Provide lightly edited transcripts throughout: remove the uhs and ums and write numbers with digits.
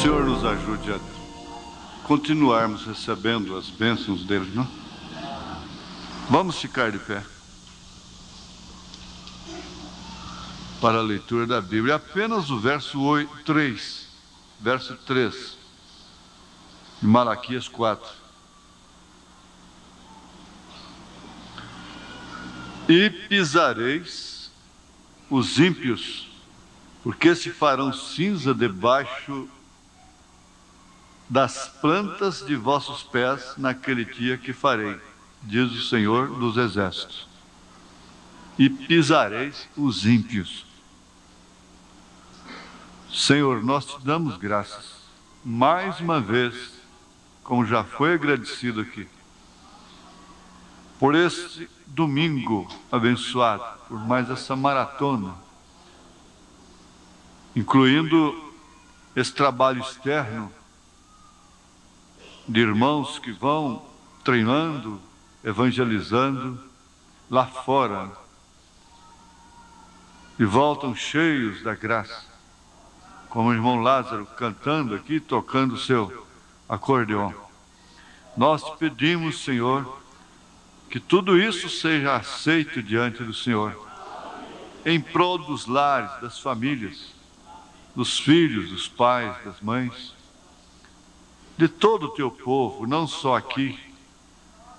Senhor nos ajude a continuarmos recebendo as bênçãos dele, não? Vamos ficar de pé para a leitura da Bíblia. Apenas o verso 3, verso 3 de Malaquias 4. E pisareis os ímpios, porque se farão cinza debaixo das plantas de vossos pés naquele dia que farei, diz o Senhor dos Exércitos. E pisareis os ímpios. Senhor, nós te damos graças, mais uma vez, como já foi agradecido aqui, por esse domingo abençoado, por mais essa maratona, incluindo esse trabalho externo de irmãos que vão treinando, evangelizando lá fora e voltam cheios da graça, como o irmão Lázaro cantando aqui, tocando o seu acordeon. Nós te pedimos, Senhor, que tudo isso seja aceito diante do Senhor, em prol dos lares, das famílias, dos filhos, dos pais, das mães, de todo o teu povo, não só aqui,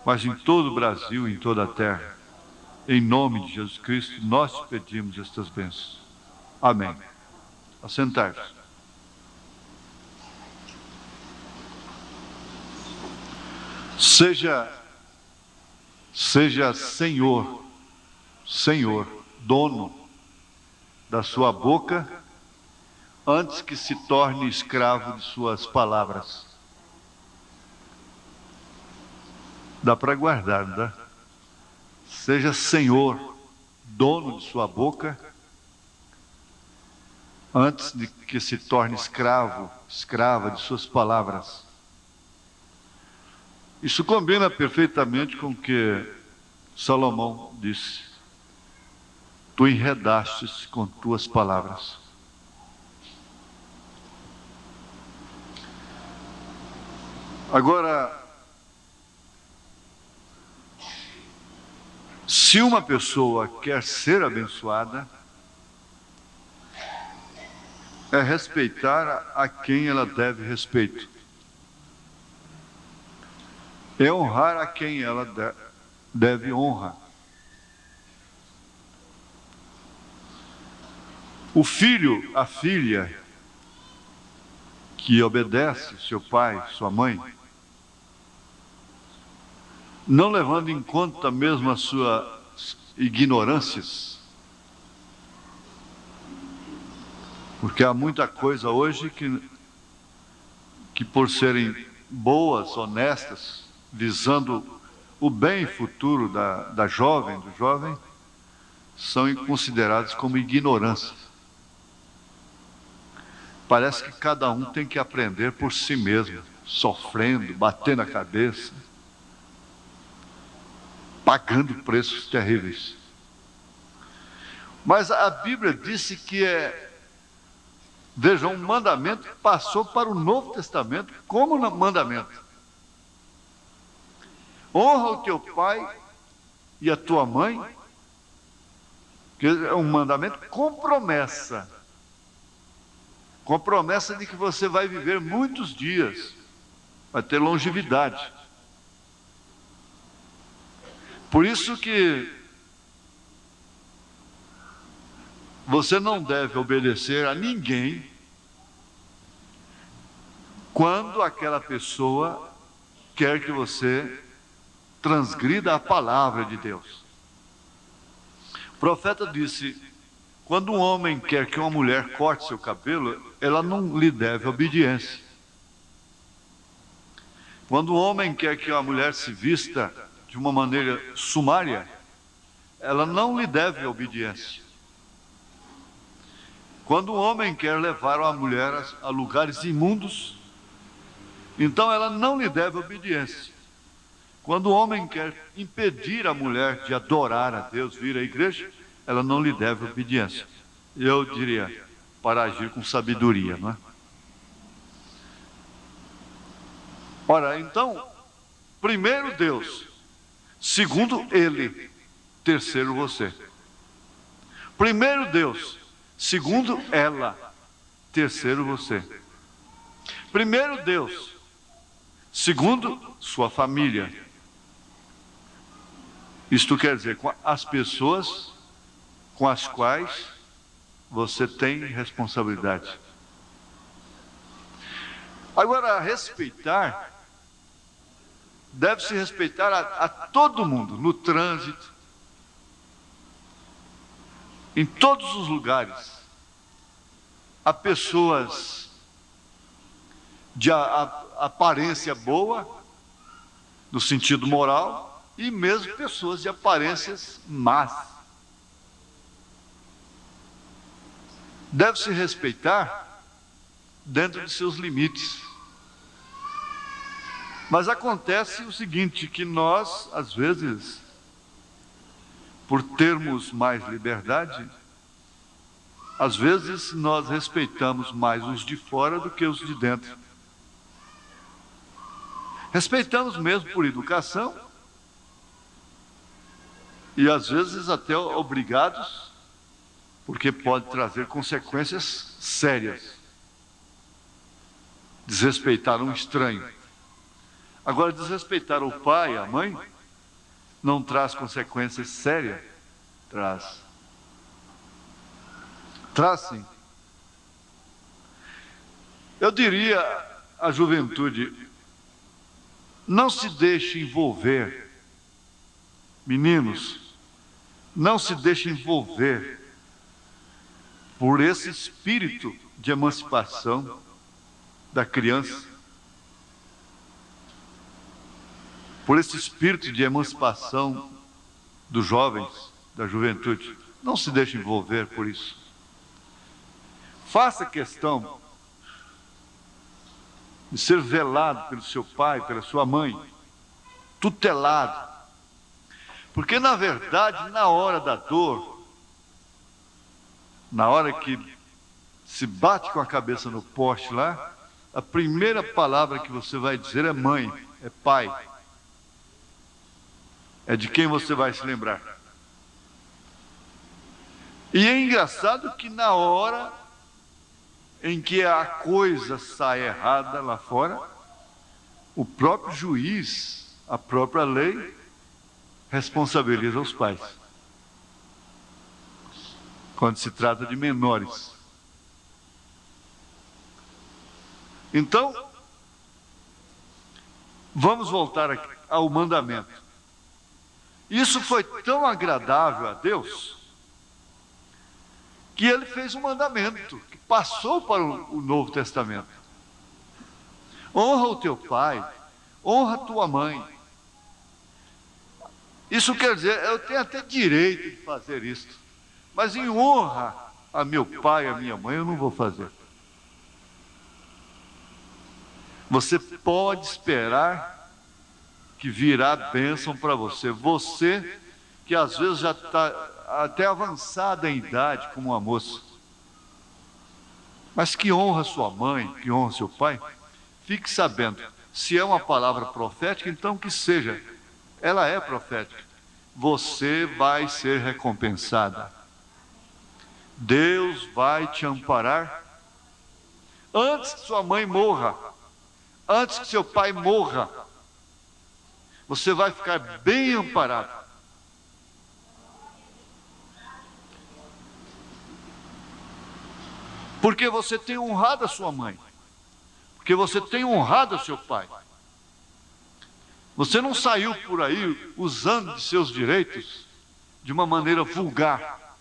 mas em todo o Brasil, em toda a terra. Em nome de Jesus Cristo, nós te pedimos estas bênçãos. Amém. Assentar-vos. Seja Senhor, dono da sua boca, antes que se torne escravo de suas palavras. Dá para guardar, não dá? Seja Senhor, dono de sua boca, antes de que se torne escrava de suas palavras. Isso combina perfeitamente com o que Salomão disse: tu enredastes com tuas palavras. Agora, se uma pessoa quer ser abençoada, é respeitar a quem ela deve respeito. É honrar a quem ela deve honra. O filho, a filha, que obedece seu pai, sua mãe, não levando em conta mesmo as suas ignorâncias, porque há muita coisa hoje que por serem boas, honestas, visando o bem futuro da jovem, do jovem, são consideradas como ignorância. Parece que cada um tem que aprender por si mesmo, sofrendo, batendo a cabeça, pagando preços terríveis. Mas a Bíblia disse que vejam, um mandamento que passou para o Novo Testamento como mandamento. Honra o teu pai e a tua mãe, que é um mandamento com promessa. Com promessa de que você vai viver muitos dias, vai ter longevidade. Por isso que você não deve obedecer a ninguém quando aquela pessoa quer que você transgrida a palavra de Deus. O profeta disse: quando um homem quer que uma mulher corte seu cabelo, ela não lhe deve obediência. Quando um homem quer que uma mulher se vista de uma maneira sumária, ela não lhe deve obediência. Quando um homem quer levar uma mulher a lugares imundos, então ela não lhe deve obediência. Quando o homem quer impedir a mulher de adorar a Deus, vir à igreja, ela não lhe deve obediência. Eu diria, para agir com sabedoria, não é? Ora, então, primeiro Deus, segundo Ele, terceiro você. Primeiro Deus, segundo ela, terceiro você. Primeiro Deus, segundo sua família. Isto quer dizer, com as pessoas com as quais você tem responsabilidade. Agora, respeitar, deve-se respeitar a todo mundo, no trânsito, em todos os lugares. Há pessoas de aparência boa, no sentido moral, e mesmo pessoas de aparências más. Deve-se respeitar dentro de seus limites. Mas acontece o seguinte, que nós, às vezes, por termos mais liberdade, às vezes nós respeitamos mais os de fora do que os de dentro. Respeitamos mesmo por educação e às vezes até obrigados, porque pode trazer consequências sérias. Desrespeitar um estranho. Agora, desrespeitar o pai, a mãe, não traz consequências sérias? Traz. Traz sim. Eu diria à juventude, não se deixe envolver, meninos, não se deixe envolver por esse espírito de emancipação da criança, por esse espírito de emancipação dos jovens, da juventude. Não se deixe envolver por isso. Faça questão de ser velado pelo seu pai, pela sua mãe, tutelado. Porque, na verdade, na hora da dor, na hora que se bate com a cabeça no poste lá, a primeira palavra que você vai dizer é mãe, é pai. É de quem você vai se lembrar. E é engraçado que na hora em que a coisa sai errada lá fora, o próprio juiz, a própria lei, responsabiliza os pais. Quando se trata de menores. Então, vamos voltar aqui ao mandamento. Isso foi tão agradável a Deus, que Ele fez um mandamento, que passou para o Novo Testamento. Honra o teu pai, honra a tua mãe. Isso quer dizer, eu tenho até direito de fazer isso, mas em honra a meu pai, a minha mãe, eu não vou fazer. Você pode esperar que virá bênção para você. Você que às vezes já está até avançada em idade como uma moça, mas que honra sua mãe, que honra seu pai, fique sabendo, se é uma palavra profética, então que seja, ela é profética. Você vai ser recompensada. Deus vai te amparar antes que sua mãe morra, antes que seu pai morra. Você vai ficar bem amparado. Porque você tem honrado a sua mãe. Porque você tem honrado a seu pai. Você não saiu por aí usando de seus direitos de uma maneira vulgar.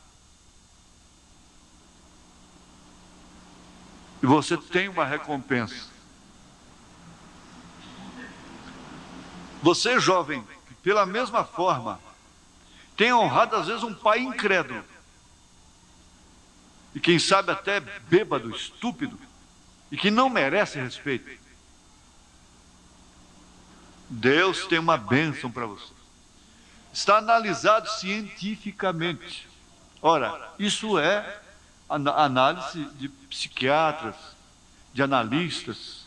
E você tem uma recompensa. Você, jovem, que pela mesma forma tem honrado às vezes um pai incrédulo. E quem sabe até bêbado, estúpido, e que não merece respeito. Deus tem uma bênção para você. Está analisado cientificamente. Ora, isso é análise de psiquiatras, de analistas.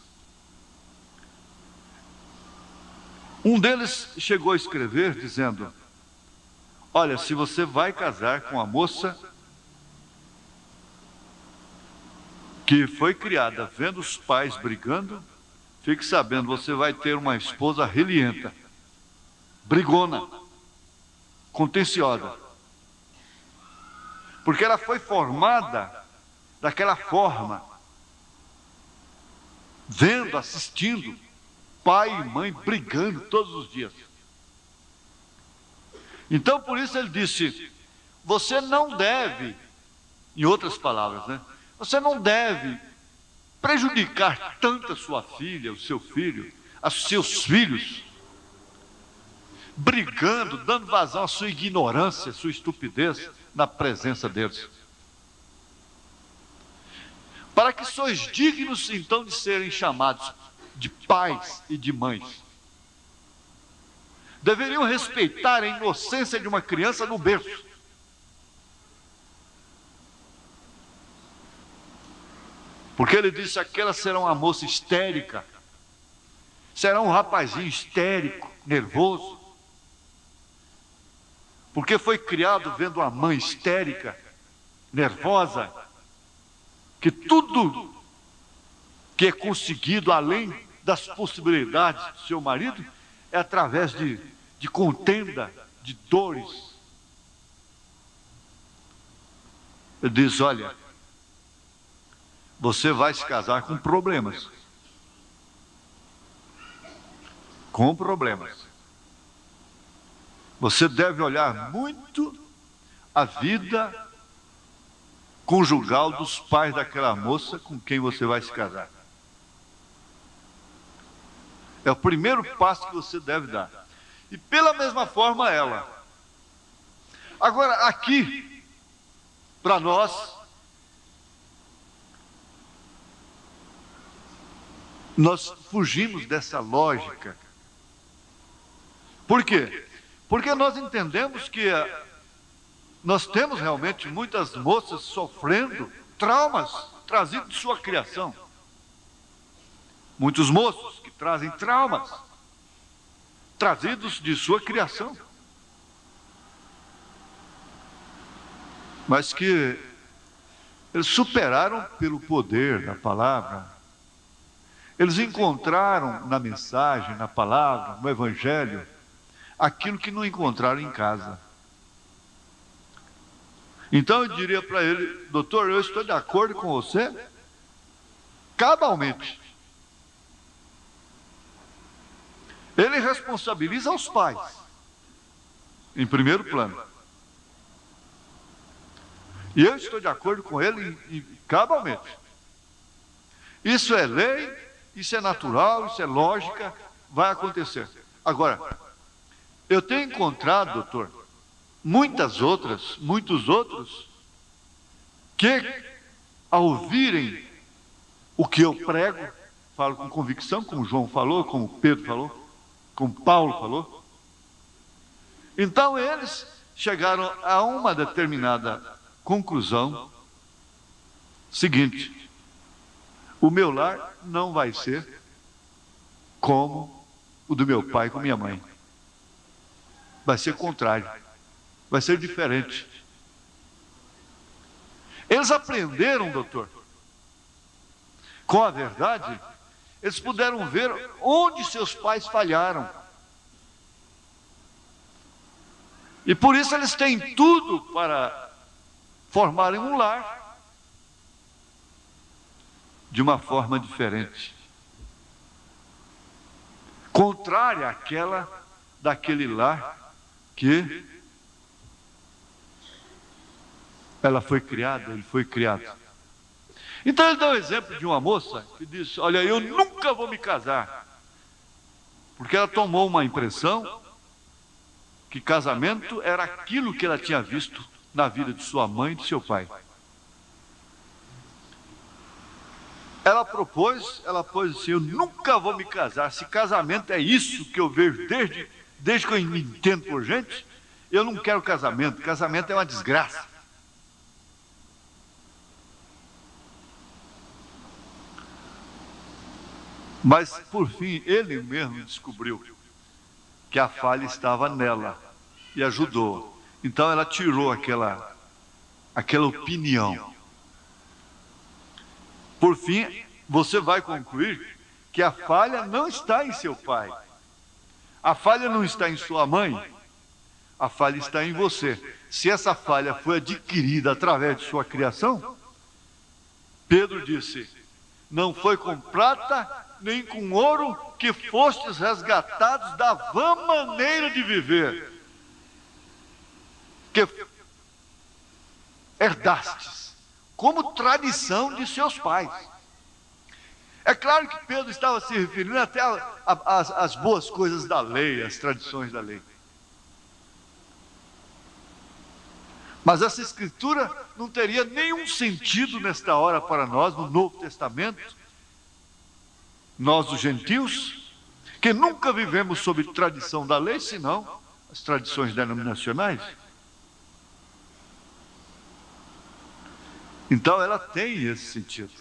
Um deles chegou a escrever dizendo: olha, se você vai casar com a moça que foi criada vendo os pais brigando, fique sabendo, você vai ter uma esposa relienta, brigona, contenciosa. Porque ela foi formada daquela forma, vendo, assistindo pai e mãe brigando todos os dias. Então, por isso ele disse: você não deve, em outras palavras, né? Você não deve prejudicar tanto a sua filha, o seu filho, os seus filhos, brigando, dando vazão à sua ignorância, à sua estupidez, na presença deles. Para que sois dignos, então, de serem chamados de pais e de mães. Deveriam respeitar a inocência de uma criança no berço. Porque ele disse: aquela será uma moça histérica, será um rapazinho histérico, nervoso, porque foi criado vendo uma mãe histérica, nervosa, que tudo que é conseguido além das possibilidades do seu marido é através de contenda, de dores. Ele diz: olha, você vai se casar com problemas. Com problemas. Você deve olhar muito a vida conjugal dos pais daquela moça com quem você vai se casar. É o primeiro passo que você deve dar. E pela mesma forma ela. Agora, aqui, para nós fugimos dessa lógica. Por quê? Porque nós entendemos que nós temos realmente muitas moças sofrendo traumas trazidos de sua criação. Muitos moços que trazem traumas trazidos de sua criação. Mas que eles superaram pelo poder da palavra. Eles encontraram na mensagem, na palavra, no evangelho, aquilo que não encontraram em casa. Então eu diria para ele: doutor, eu estou de acordo com você cabalmente. Ele responsabiliza os pais, em primeiro plano. E eu estou de acordo com ele cabalmente. Isso é lei, isso é natural, isso é lógica, vai acontecer. Agora, eu tenho encontrado, doutor, muitos outros, que ao ouvirem o que eu prego, falo com convicção, como João falou, como Pedro falou, como Paulo falou. Então eles chegaram a uma determinada conclusão seguinte: o meu lar não vai ser como o do meu pai com minha mãe. Vai ser contrário, vai ser diferente. Eles aprenderam, doutor, com a verdade. Eles puderam ver onde seus pais falharam. E por isso eles têm tudo para formarem um lar de uma forma diferente, contrária àquela daquele lar que ela foi criada, ele foi criado. Então ele dá o exemplo de uma moça que disse: olha, eu nunca vou me casar, porque ela tomou uma impressão que casamento era aquilo que ela tinha visto na vida de sua mãe e de seu pai. Ela pôs assim: eu nunca vou me casar. Se casamento é isso que eu vejo desde que eu me entendo por gente, eu não quero casamento. Casamento é uma desgraça. Mas, por fim, ele mesmo descobriu que a falha estava nela e ajudou. Então ela tirou aquela opinião. Por fim, você vai concluir que a falha não está em seu pai. A falha não está em sua mãe. A falha está em você. Se essa falha foi adquirida através de sua criação, Pedro disse: não foi com prata nem com ouro que fostes resgatados da vã maneira de viver que herdastes como tradição de seus pais. É claro que Pedro estava se referindo até às boas coisas da lei, às tradições da lei. Mas essa escritura não teria nenhum sentido nesta hora para nós, no Novo Testamento, nós os gentios, que nunca vivemos sob tradição da lei, senão as tradições denominacionais. Então ela tem esse sentido.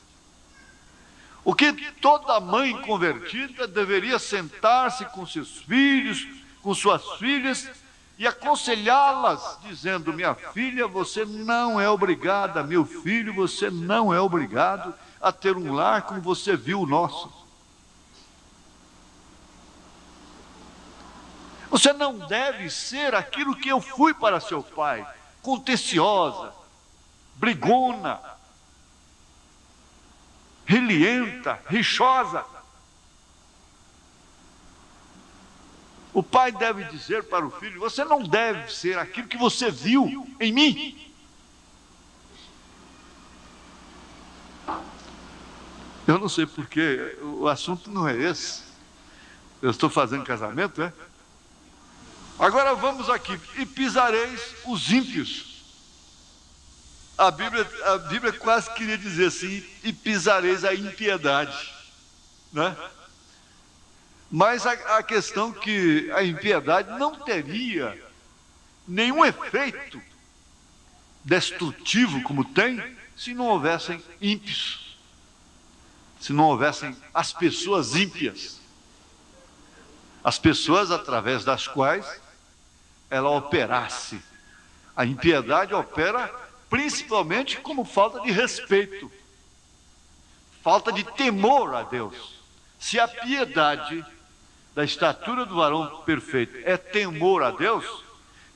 O que toda mãe convertida deveria sentar-se com seus filhos, com suas filhas, e aconselhá-las, dizendo: minha filha, você não é obrigada, meu filho, você não é obrigado a ter um lar como você viu o nosso. Você não deve ser aquilo que eu fui para seu pai, contenciosa, brigona, relienta, rixosa. O pai deve dizer para o filho: você não deve ser aquilo que você viu em mim. Eu não sei porque o assunto não é esse. Eu estou fazendo casamento, é? Agora vamos aqui. E pisareis os ímpios. A Bíblia quase queria dizer assim: e pisareis a impiedade, né? Mas a questão que a impiedade não teria nenhum efeito destrutivo como tem, se não houvessem ímpios, se não houvessem as pessoas ímpias, as pessoas através das quais ela operasse. A impiedade opera principalmente como falta de respeito, falta de temor a Deus. Se a piedade da estatura do varão perfeito é temor a Deus,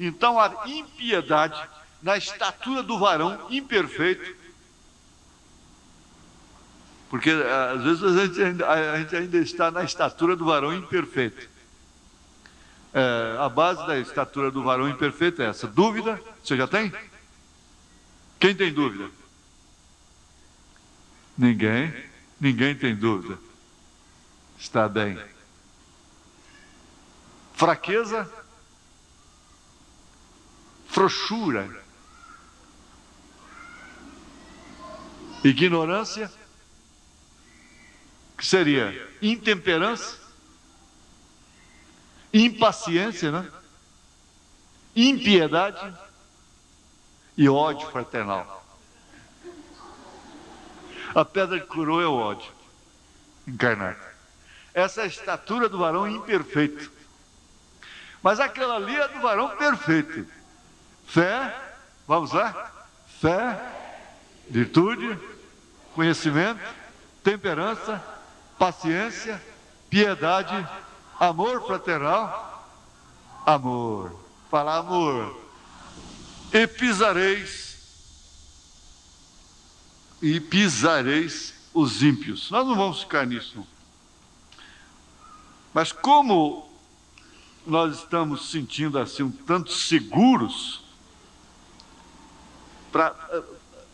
então a impiedade na estatura do varão imperfeito, porque às vezes a gente ainda está na estatura do varão imperfeito. A base da estatura do varão imperfeito é essa. Dúvida? Você já tem? Quem tem dúvida? Ninguém tem dúvida. Está bem. Fraqueza, frouxura, ignorância, que seria intemperança, impaciência, né? Impiedade e ódio fraternal. A pedra que curou é o ódio encarnado. Essa é a estatura do varão imperfeito. Mas aquela ali é do varão perfeito. Fé, vamos lá? Fé, virtude, conhecimento, temperança, paciência, piedade, amor fraternal, amor. Fala amor. E pisareis os ímpios. Nós não vamos ficar nisso. Mas como nós estamos sentindo assim um tanto seguros,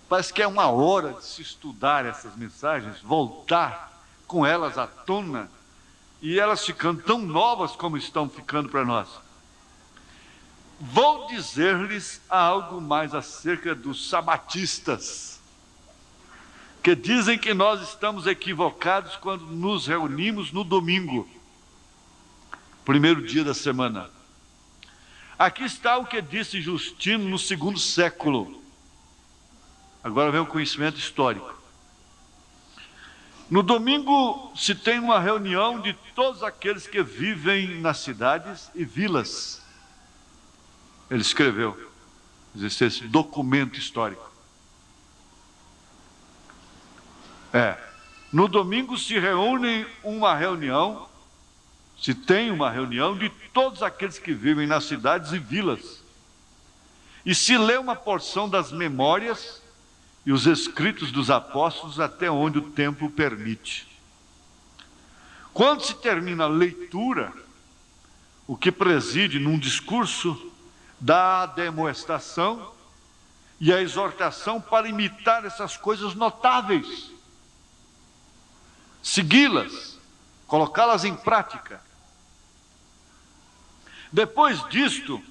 parece que é uma hora de se estudar essas mensagens, voltar com elas à tona, e elas ficando tão novas como estão ficando para nós. Vou dizer-lhes algo mais acerca dos sabatistas, que dizem que nós estamos equivocados quando nos reunimos no domingo, primeiro dia da semana. Aqui está o que disse Justino no 2º século. Agora vem o conhecimento histórico. No domingo se tem uma reunião de todos aqueles que vivem nas cidades e vilas. Ele escreveu, existe esse documento histórico. No domingo se tem uma reunião de todos aqueles que vivem nas cidades e vilas. E se lê uma porção das memórias e os escritos dos apóstolos até onde o tempo permite. Quando se termina a leitura, o que preside num discurso dá a demonstração e a exortação para imitar essas coisas notáveis, segui-las, colocá-las em prática. Depois disto,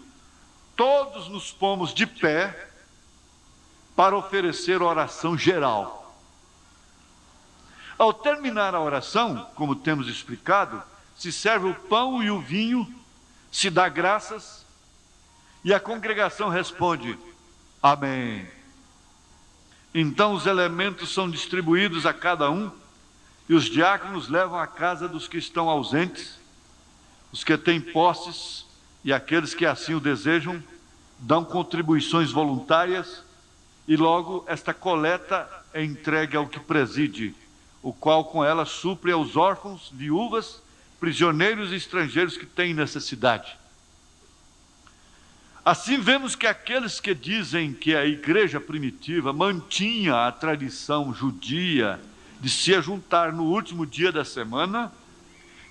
todos nos pomos de pé para oferecer oração geral. Ao terminar a oração, como temos explicado, se serve o pão e o vinho, se dá graças e a congregação responde: Amém. Então os elementos são distribuídos a cada um e os diáconos levam à casa dos que estão ausentes, os que têm posses e aqueles que assim o desejam, dão contribuições voluntárias e logo esta coleta é entregue ao que preside, o qual com ela supre aos órfãos, viúvas, prisioneiros e estrangeiros que têm necessidade. Assim vemos que aqueles que dizem que a igreja primitiva mantinha a tradição judia de se ajuntar no último dia da semana,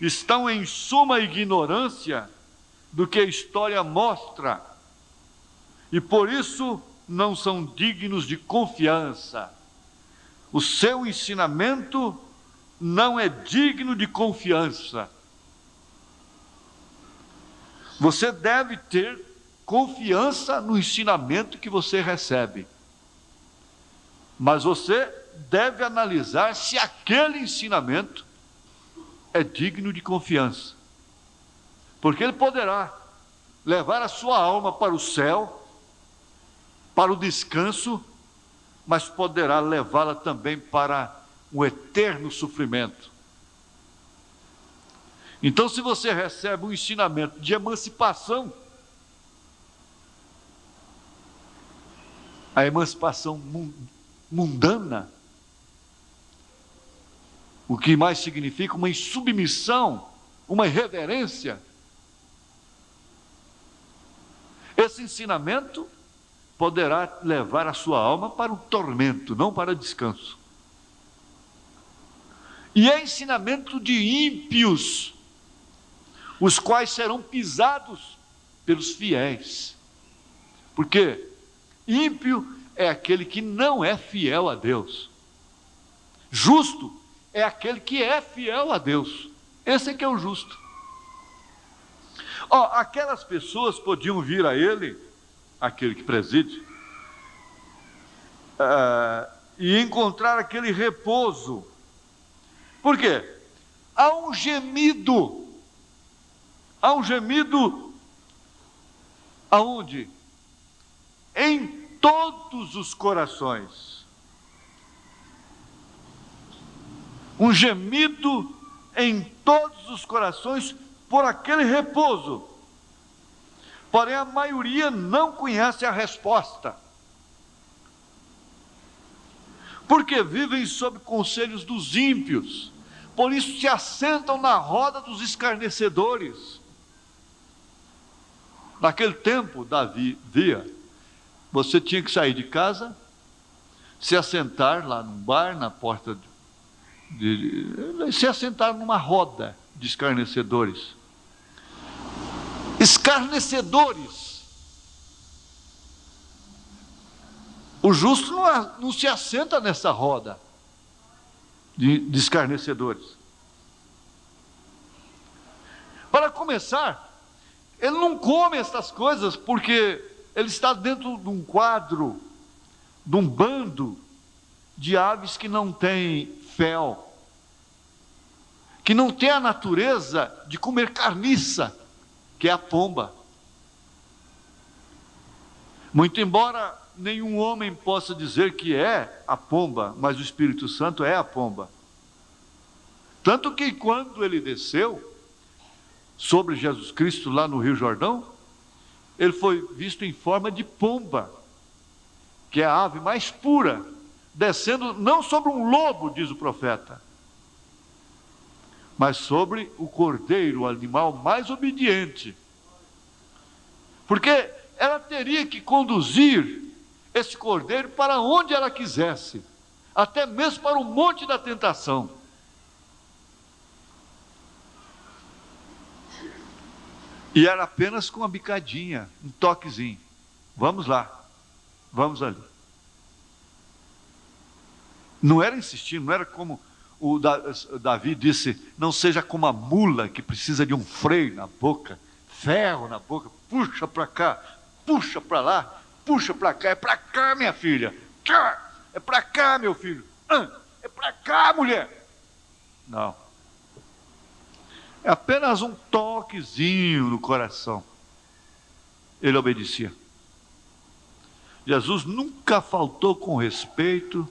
estão em suma ignorância do que a história mostra e por isso não são dignos de confiança. O seu ensinamento não é digno de confiança. Você deve ter confiança no ensinamento que você recebe, mas você deve analisar se aquele ensinamento é digno de confiança, porque ele poderá levar a sua alma para o céu, para o descanso, mas poderá levá-la também para um eterno sofrimento. Então, se você recebe um ensinamento de emancipação, a emancipação mundana, o que mais significa uma insubmissão, uma irreverência, esse ensinamento poderá levar a sua alma para o tormento, não para descanso. E é ensinamento de ímpios, os quais serão pisados pelos fiéis. Porque ímpio é aquele que não é fiel a Deus. Justo é aquele que é fiel a Deus. Esse é que é o justo. Aquelas pessoas podiam vir a ele, aquele que preside, e encontrar aquele repouso. Por quê? Há um gemido aonde? Em todos os corações. Um gemido em todos os corações por aquele repouso. Porém, a maioria não conhece a resposta. Porque vivem sob conselhos dos ímpios. Por isso se assentam na roda dos escarnecedores. Naquele tempo, Davi via, você tinha que sair de casa, se assentar lá num bar, na porta se assentar numa roda de escarnecedores. Escarnecedores. O justo não se assenta nessa roda de escarnecedores. Para começar, ele não come essas coisas porque ele está dentro de um quadro, de um bando de aves que não tem fel, que não tem a natureza de comer carniça, que é a pomba. Muito embora nenhum homem possa dizer que é a pomba, mas o Espírito Santo é a pomba. Tanto que quando ele desceu sobre Jesus Cristo lá no Rio Jordão, ele foi visto em forma de pomba, que é a ave mais pura, descendo não sobre um lobo, diz o profeta, mas sobre o cordeiro, o animal mais obediente. Porque ela teria que conduzir esse cordeiro para onde ela quisesse, até mesmo para o monte da tentação. E era apenas com uma bicadinha, um toquezinho. Vamos lá, vamos ali. Não era insistindo, não era como o Davi disse, não seja como a mula que precisa de um freio na boca, ferro na boca, puxa para cá, puxa para lá, puxa para cá, é para cá, minha filha, é para cá, meu filho, é para cá, mulher. Não. É apenas um toquezinho no coração. Ele obedecia. Jesus nunca faltou com respeito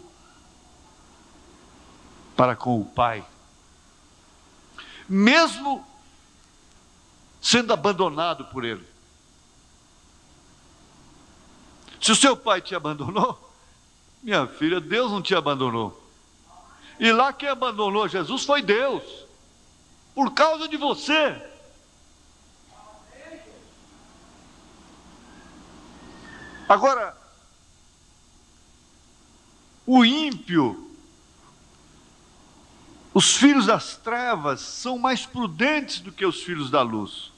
para com o Pai. Mesmo sendo abandonado por Ele. Se o seu pai te abandonou, minha filha, Deus não te abandonou. E lá quem abandonou Jesus foi Deus. Por causa de você. Agora, o ímpio, os filhos das trevas são mais prudentes do que os filhos da luz.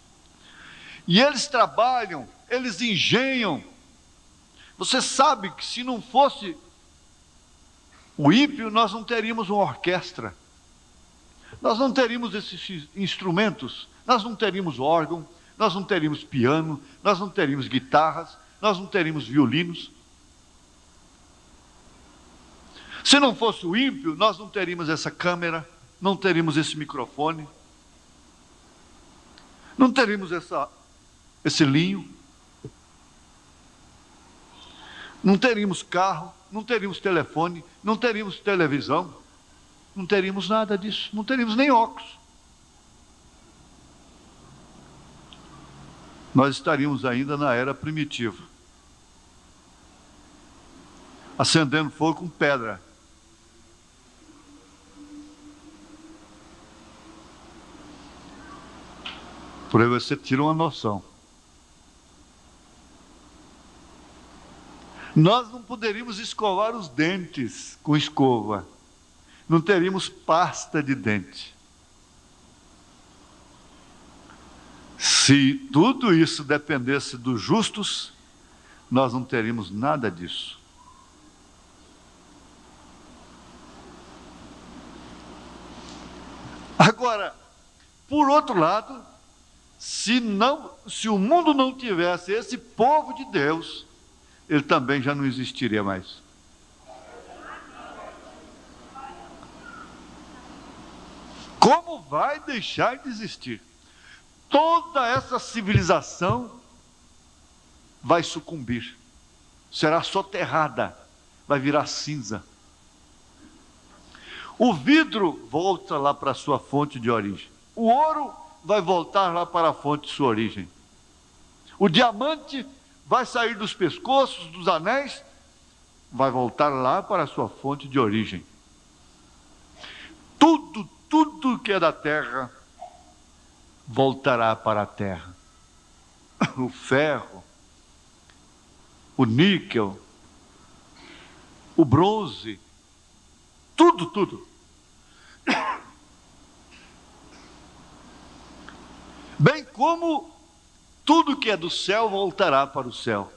E eles trabalham, eles engenham. Você sabe que se não fosse o ímpio, nós não teríamos uma orquestra. Nós não teríamos esses instrumentos, nós não teríamos órgão, nós não teríamos piano, nós não teríamos guitarras, nós não teríamos violinos. Se não fosse o ímpio, nós não teríamos essa câmera, não teríamos esse microfone, não teríamos esse linho, não teríamos carro, não teríamos telefone, não teríamos televisão. Não teríamos nada disso, não teríamos nem óculos. Nós estaríamos ainda na era primitiva, acendendo fogo com pedra. Por aí você tira uma noção. Nós não poderíamos escovar os dentes com escova. Não teríamos pasta de dente. Se tudo isso dependesse dos justos, nós não teríamos nada disso. Agora, por outro lado, se o mundo não tivesse esse povo de Deus, ele também já não existiria mais. Como vai deixar de existir? Toda essa civilização vai sucumbir, será soterrada, vai virar cinza. O vidro volta lá para a sua fonte de origem. O ouro vai voltar lá para a fonte de sua origem. O diamante vai sair dos pescoços, dos anéis, vai voltar lá para a sua fonte de origem. Tudo que é da terra voltará para a terra. O ferro, o níquel, o bronze, tudo. Bem como tudo que é do céu voltará para o céu.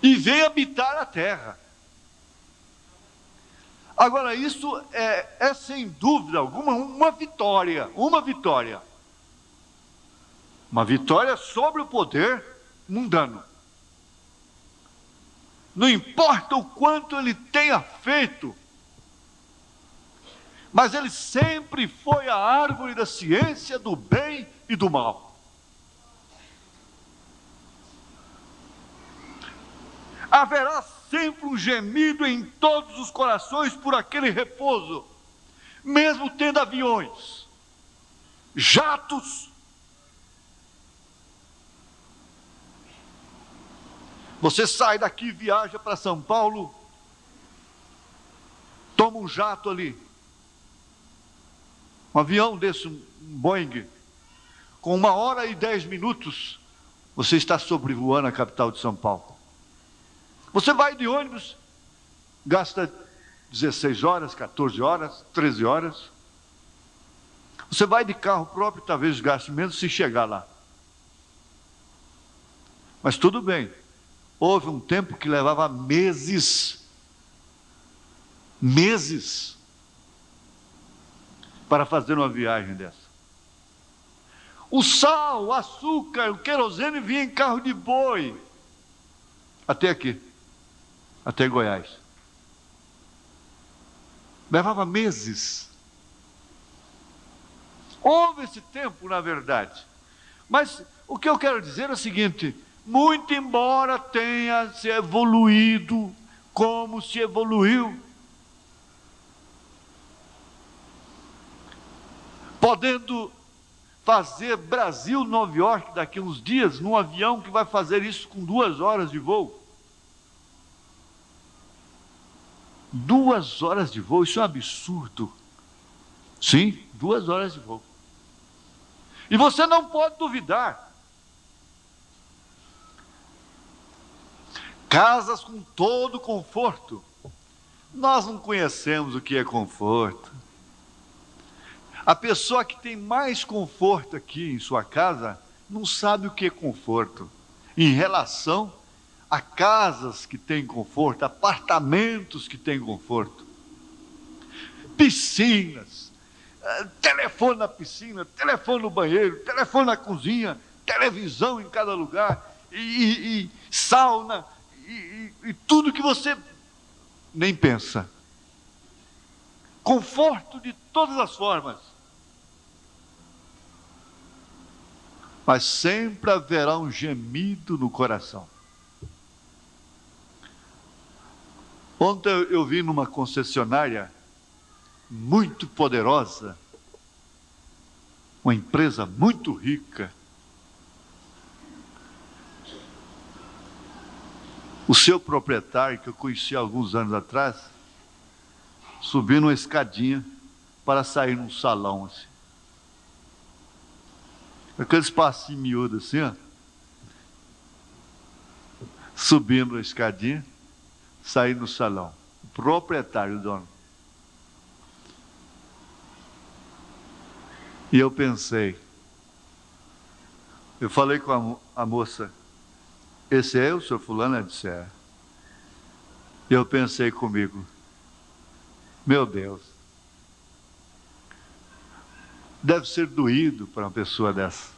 E vem habitar a terra. Agora, isso é sem dúvida alguma uma vitória. Uma vitória sobre o poder mundano. Não importa o quanto ele tenha feito, mas ele sempre foi a árvore da ciência do bem e do mal. Haverá sempre um gemido em todos os corações por aquele repouso, mesmo tendo aviões, jatos. Você sai daqui, viaja para São Paulo, toma um jato ali, um avião desse, um Boeing, com 1h10, você está sobrevoando a capital de São Paulo. Você vai de ônibus, gasta 16 horas, 14 horas, 13 horas. Você vai de carro próprio, talvez gaste menos se chegar lá. Mas tudo bem. Houve um tempo que levava meses para fazer uma viagem dessa. O sal, o açúcar, o querosene vinha em carro de boi. Até aqui. Até Goiás. Levava meses. Houve esse tempo, na verdade. Mas o que eu quero dizer é o seguinte: muito embora tenha se evoluído como se evoluiu, podendo fazer Brasil-Nova York daqui a uns dias, num avião que vai fazer isso com 2 horas de voo. 2 horas de voo, isso é um absurdo. Sim, 2 horas de voo. E você não pode duvidar. Casas com todo conforto. Nós não conhecemos o que é conforto. A pessoa que tem mais conforto aqui em sua casa não sabe o que é conforto em relação a casas que têm conforto, apartamentos que têm conforto, piscinas, telefone na piscina, telefone no banheiro, telefone na cozinha, televisão em cada lugar, e sauna, e tudo que você nem pensa. Conforto de todas as formas. Mas sempre haverá um gemido no coração. Ontem eu vi numa concessionária muito poderosa, uma empresa muito rica, o seu proprietário, que eu conheci há alguns anos atrás, subindo uma escadinha para sair num salão assim. Aquele espacinho miúdo assim, ó. Subindo a escadinha, sair no salão. O proprietário, o dono. E eu pensei, eu falei com a moça, esse é o senhor fulano? Ela disse, é. E eu pensei comigo, meu Deus, deve ser doído para uma pessoa dessa.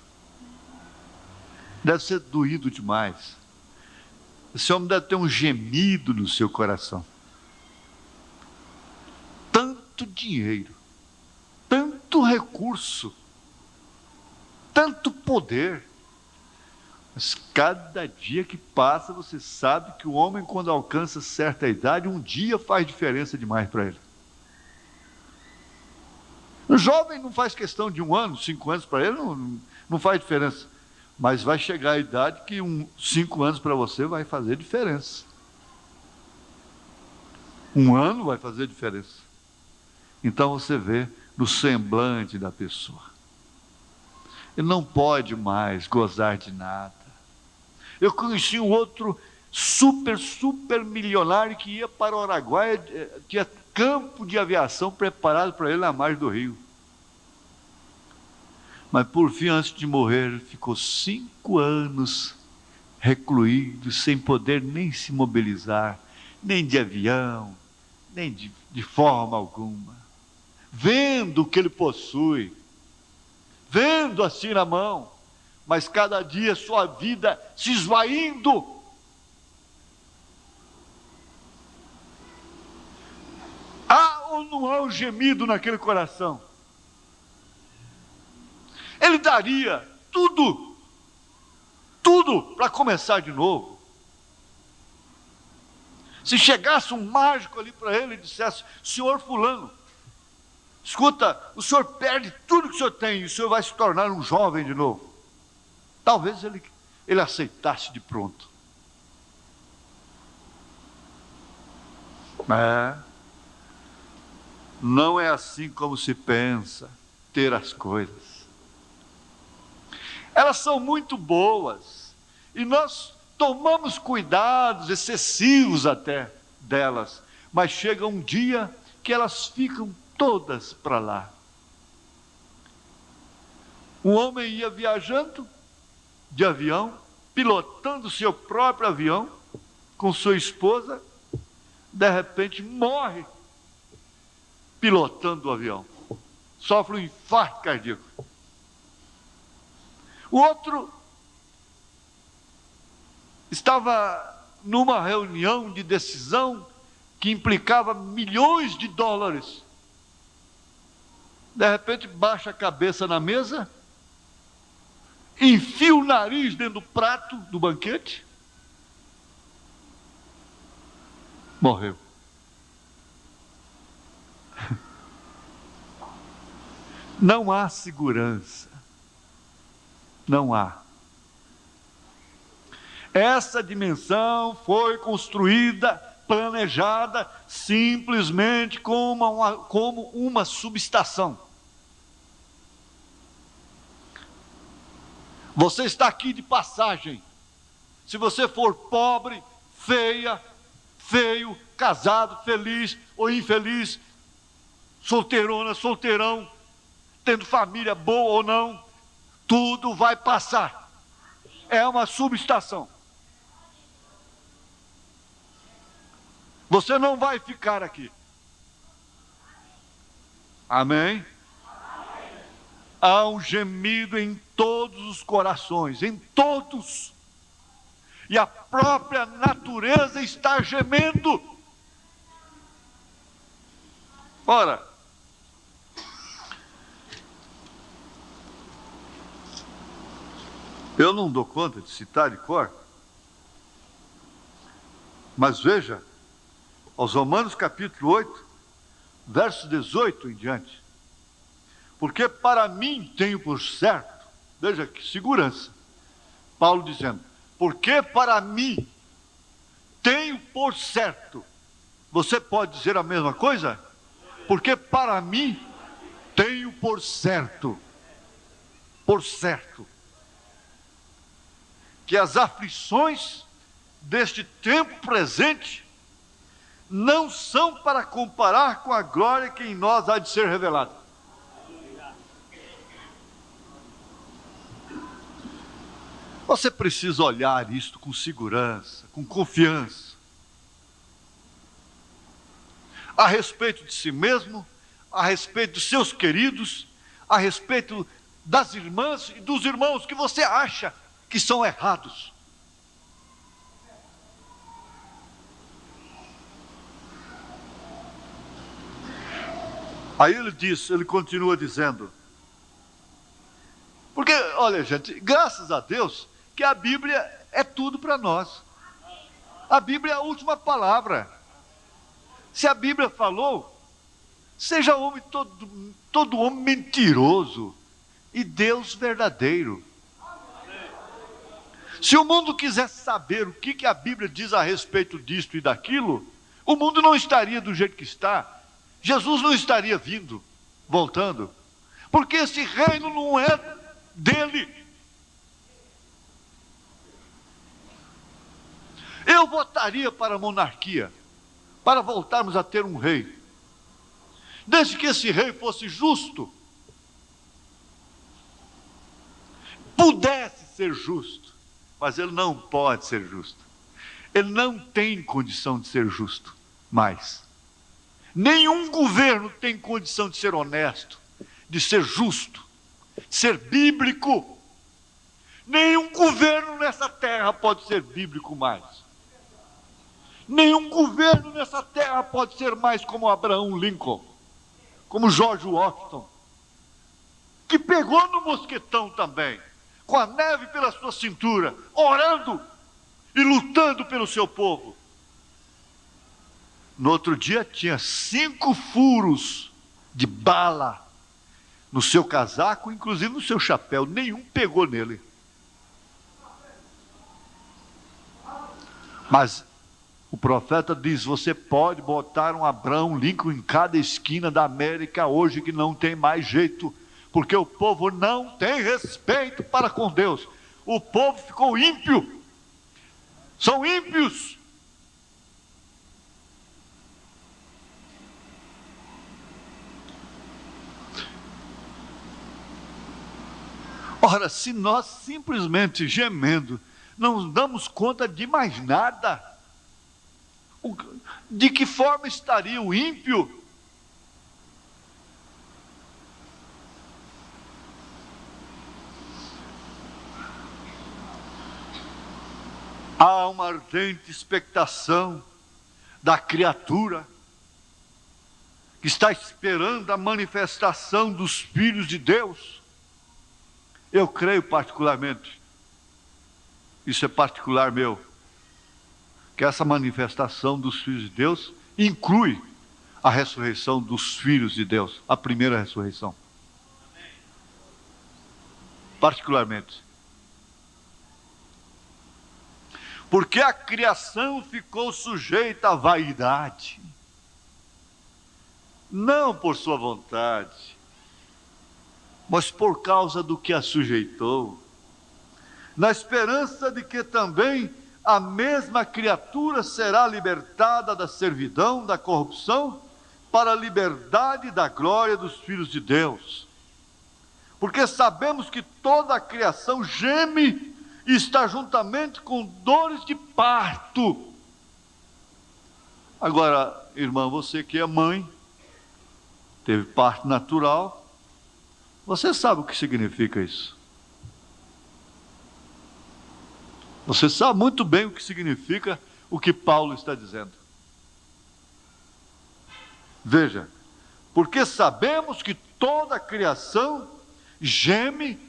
Deve ser doído demais. Esse homem deve ter um gemido no seu coração. Tanto dinheiro, tanto recurso, tanto poder. Mas cada dia que passa, você sabe que o homem, quando alcança certa idade, um dia faz diferença demais para ele. O jovem não faz questão de 1 ano, 5 anos para ele, não faz diferença. Mas vai chegar a idade que 5 anos para você vai fazer diferença. 1 ano vai fazer diferença. Então você vê no semblante da pessoa. Ele não pode mais gozar de nada. Eu conheci um outro super milionário que ia para o Araguaia, tinha campo de aviação preparado para ele na margem do rio. Mas por fim, antes de morrer, ele ficou 5 anos recluído, sem poder nem se mobilizar, nem de avião, nem de forma alguma. Vendo o que ele possui, vendo assim na mão, mas cada dia sua vida se esvaindo. Há ou não há um gemido naquele coração? Ele daria tudo para começar de novo. Se chegasse um mágico ali para ele e dissesse: senhor fulano, escuta, o senhor perde tudo que o senhor tem e o senhor vai se tornar um jovem de novo. Talvez ele aceitasse de pronto. Não é assim como se pensa ter as coisas. Elas são muito boas e nós tomamos cuidados excessivos até delas, mas chega um dia que elas ficam todas para lá. Um homem ia viajando de avião, pilotando seu próprio avião com sua esposa, de repente morre pilotando o avião, sofre um infarto cardíaco. O outro estava numa reunião de decisão que implicava milhões de dólares. De repente baixa a cabeça na mesa, enfia o nariz dentro do prato do banquete, morreu. Não há segurança. Não há. Essa dimensão foi construída, planejada, simplesmente como uma subestação. Você está aqui de passagem. Se você for pobre, feia, feio, casado, feliz ou infeliz, solteirona, solteirão, tendo família boa ou não, tudo vai passar. É uma subestação. Você não vai ficar aqui. Amém? Há um gemido em todos os corações, em todos. E a própria natureza está gemendo. Ora, eu não dou conta de citar de cor, mas veja, aos Romanos capítulo 8, verso 18 em diante. Porque para mim tenho por certo, veja que segurança, Paulo dizendo, porque para mim tenho por certo. Você pode dizer a mesma coisa? Porque para mim tenho por certo, que as aflições deste tempo presente não são para comparar com a glória que em nós há de ser revelada. Você precisa olhar isto com segurança, com confiança, a respeito de si mesmo, a respeito dos seus queridos, a respeito das irmãs e dos irmãos que você acha que são errados. Aí ele continua dizendo, porque, olha gente, graças a Deus que a Bíblia é tudo para nós. A Bíblia é a última palavra. Se a Bíblia falou, seja homem todo homem mentiroso e Deus verdadeiro. Se o mundo quisesse saber o que a Bíblia diz a respeito disto e daquilo, o mundo não estaria do jeito que está. Jesus não estaria voltando, porque esse reino não é dele. Eu votaria para a monarquia, para voltarmos a ter um rei, desde que esse rei fosse justo, pudesse ser justo, mas ele não pode ser justo, ele não tem condição de ser justo mais. Nenhum governo tem condição de ser honesto, de ser justo, de ser bíblico. Nenhum governo nessa terra pode ser bíblico mais. Nenhum governo nessa terra pode ser mais como Abraham Lincoln, como George Washington, que pegou no mosquetão também, com a neve pela sua cintura, orando e lutando pelo seu povo. No outro dia tinha 5 furos de bala no seu casaco, inclusive no seu chapéu. Nenhum pegou nele. Mas o profeta diz: você pode botar um Abraham Lincoln em cada esquina da América hoje, que não tem mais jeito, porque o povo não tem respeito para com Deus. O povo ficou ímpio. São ímpios. Ora, se nós simplesmente gemendo não damos conta de mais nada, de que forma estaria o ímpio? Há uma ardente expectação da criatura que está esperando a manifestação dos filhos de Deus. Eu creio particularmente, isso é particular meu, que essa manifestação dos filhos de Deus inclui a ressurreição dos filhos de Deus, a primeira ressurreição. Particularmente. Porque a criação ficou sujeita à vaidade, não por sua vontade, mas por causa do que a sujeitou, na esperança de que também a mesma criatura será libertada da servidão, da corrupção, para a liberdade da glória dos filhos de Deus. Porque sabemos que toda a criação geme e está juntamente com dores de parto. Agora, irmã, você que é mãe, teve parto natural, você sabe o que significa isso. Você sabe muito bem o que significa o que Paulo está dizendo. Veja, porque sabemos que toda a criação geme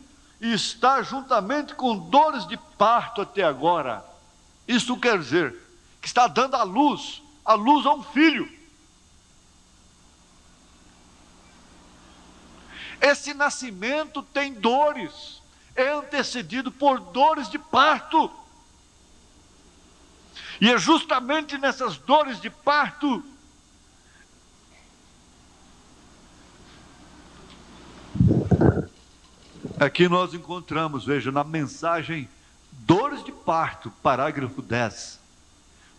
e está juntamente com dores de parto até agora. Isso quer dizer que está dando a luz a um filho. Esse nascimento tem dores, é antecedido por dores de parto. E é justamente nessas dores de parto aqui nós encontramos, veja, na mensagem dores de parto, parágrafo 10.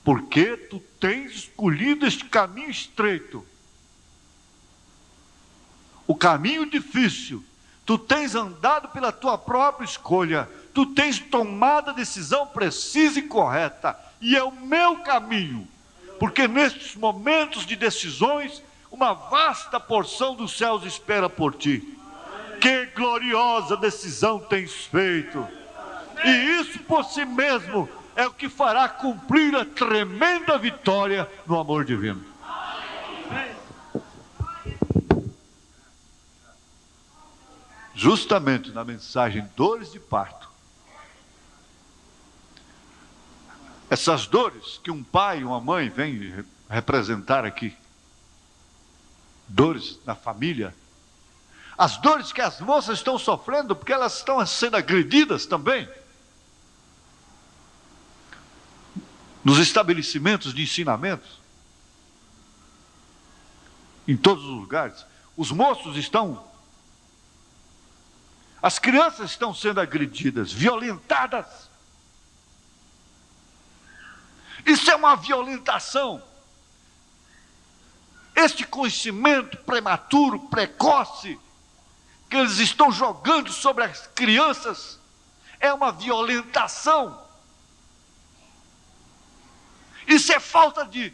Porque tu tens escolhido este caminho estreito, o caminho difícil, tu tens andado pela tua própria escolha, tu tens tomado a decisão precisa e correta, e é o meu caminho, porque nestes momentos de decisões, uma vasta porção dos céus espera por ti. Que gloriosa decisão tens feito, e isso por si mesmo é o que fará cumprir a tremenda vitória no amor divino. Justamente na mensagem dores de parto, essas dores que um pai e uma mãe vêm representar aqui, dores na família, as dores que as moças estão sofrendo, porque elas estão sendo agredidas também, nos estabelecimentos de ensinamento, em todos os lugares, os moços estão, as crianças estão sendo agredidas, violentadas. Isso é uma violentação. Este conhecimento prematuro, precoce, que eles estão jogando sobre as crianças, é uma violentação. Isso é falta de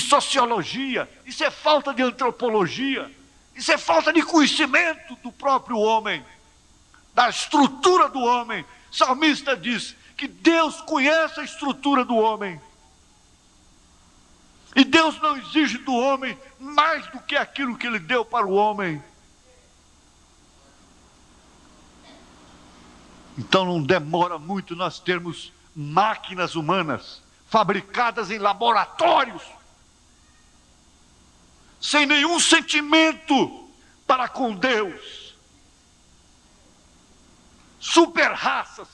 sociologia, isso é falta de antropologia, isso é falta de conhecimento do próprio homem, da estrutura do homem. O salmista diz que Deus conhece a estrutura do homem. E Deus não exige do homem mais do que aquilo que Ele deu para o homem. Então não demora muito nós termos máquinas humanas fabricadas em laboratórios, sem nenhum sentimento para com Deus. Super raças.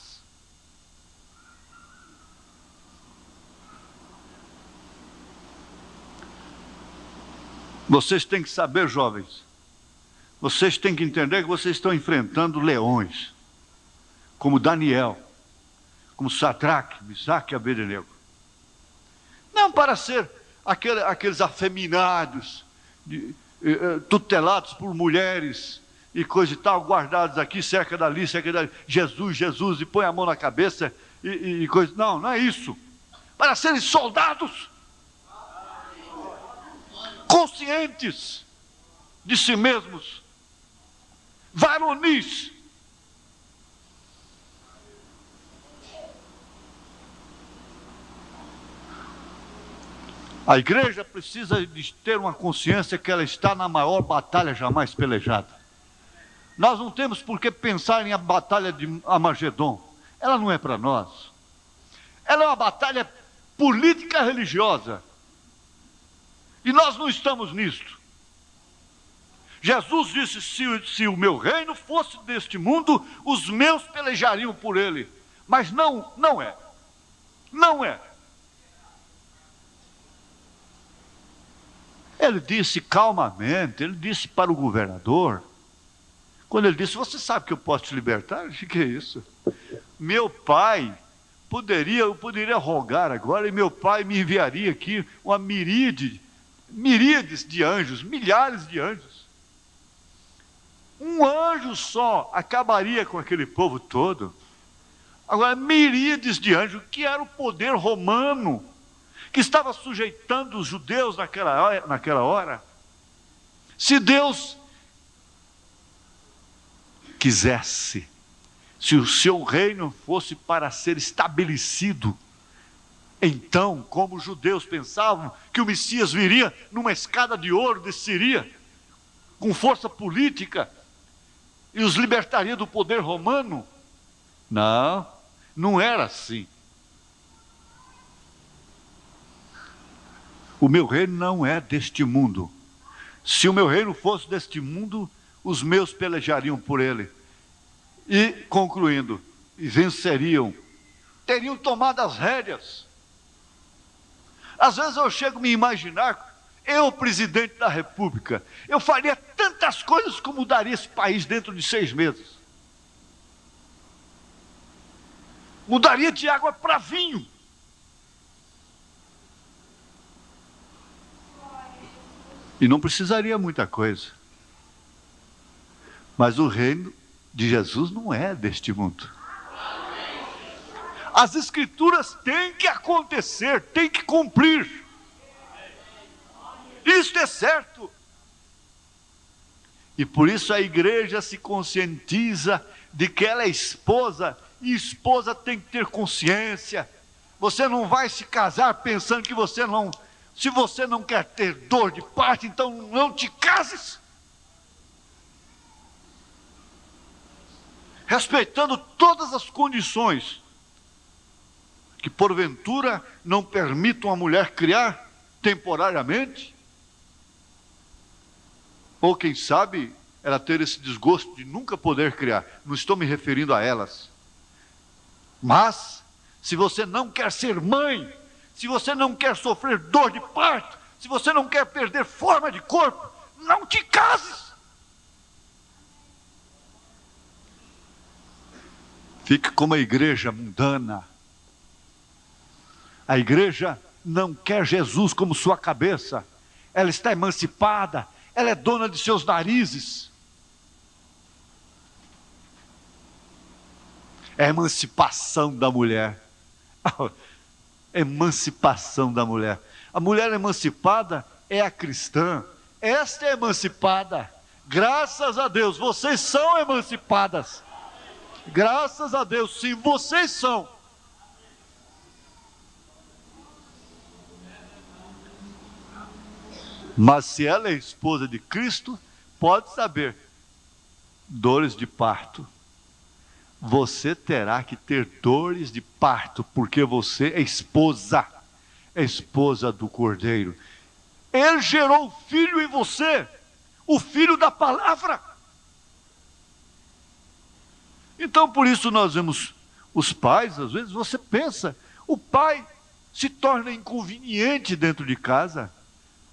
Vocês têm que saber, jovens, vocês têm que entender que vocês estão enfrentando leões, como Daniel, como Sadraque, Misaque e Abednego. Não para ser aqueles afeminados, tutelados por mulheres e coisa e tal, guardados aqui, cerca dali, Jesus, Jesus, e põe a mão na cabeça e coisa. Não, não é isso. Para serem soldados conscientes de si mesmos, varonis. A igreja precisa de ter uma consciência que ela está na maior batalha jamais pelejada. Nós não temos por que pensar em a batalha de Armagedon. Ela não é para nós. Ela é uma batalha política religiosa. E nós não estamos nisto. Jesus disse, se o meu reino fosse deste mundo, os meus pelejariam por ele. Mas não é. Não é. Ele disse calmamente, ele disse para o governador, quando ele disse, você sabe que eu posso te libertar? Eu disse, que é isso? Meu pai, eu poderia rogar agora, e meu pai me enviaria aqui uma miríades de anjos, milhares de anjos. Um anjo só acabaria com aquele povo todo. Agora, miríades de anjos, que era o poder romano, que estava sujeitando os judeus naquela hora. Se Deus quisesse, se o seu reino fosse para ser estabelecido, então, como os judeus pensavam que o Messias viria numa escada de ouro, desceria com força política e os libertaria do poder romano, não era assim. O meu reino não é deste mundo. Se o meu reino fosse deste mundo, os meus pelejariam por ele. E, concluindo, e venceriam, teriam tomado as rédeas. Às vezes eu chego a me imaginar, eu, presidente da República, eu faria tantas coisas como mudaria esse país dentro de 6 meses. Mudaria de água para vinho. E não precisaria muita coisa. Mas o reino de Jesus não é deste mundo. As escrituras têm que acontecer, têm que cumprir. Isto é certo. E por isso a igreja se conscientiza de que ela é esposa, e esposa tem que ter consciência. Você não vai se casar pensando que se você não quer ter dor de parto, então não te cases. Respeitando todas as condições que porventura não permitam a mulher criar temporariamente, ou quem sabe ela ter esse desgosto de nunca poder criar. Não estou me referindo a elas. Mas, se você não quer ser mãe, se você não quer sofrer dor de parto, se você não quer perder forma de corpo, não te cases. Fique como a igreja mundana. A igreja não quer Jesus como sua cabeça. Ela está emancipada, ela é dona de seus narizes. É a emancipação da mulher. Emancipação da mulher. A mulher emancipada é a cristã. Esta é emancipada. Graças a Deus, vocês são emancipadas. Graças a Deus, sim, vocês são. Mas se ela é esposa de Cristo, pode saber, dores de parto. Você terá que ter dores de parto, porque você é esposa. é esposa do Cordeiro. Ele gerou o filho em você, o filho da palavra. Então, por isso nós vemos os pais, às vezes você pensa, o pai se torna inconveniente dentro de casa,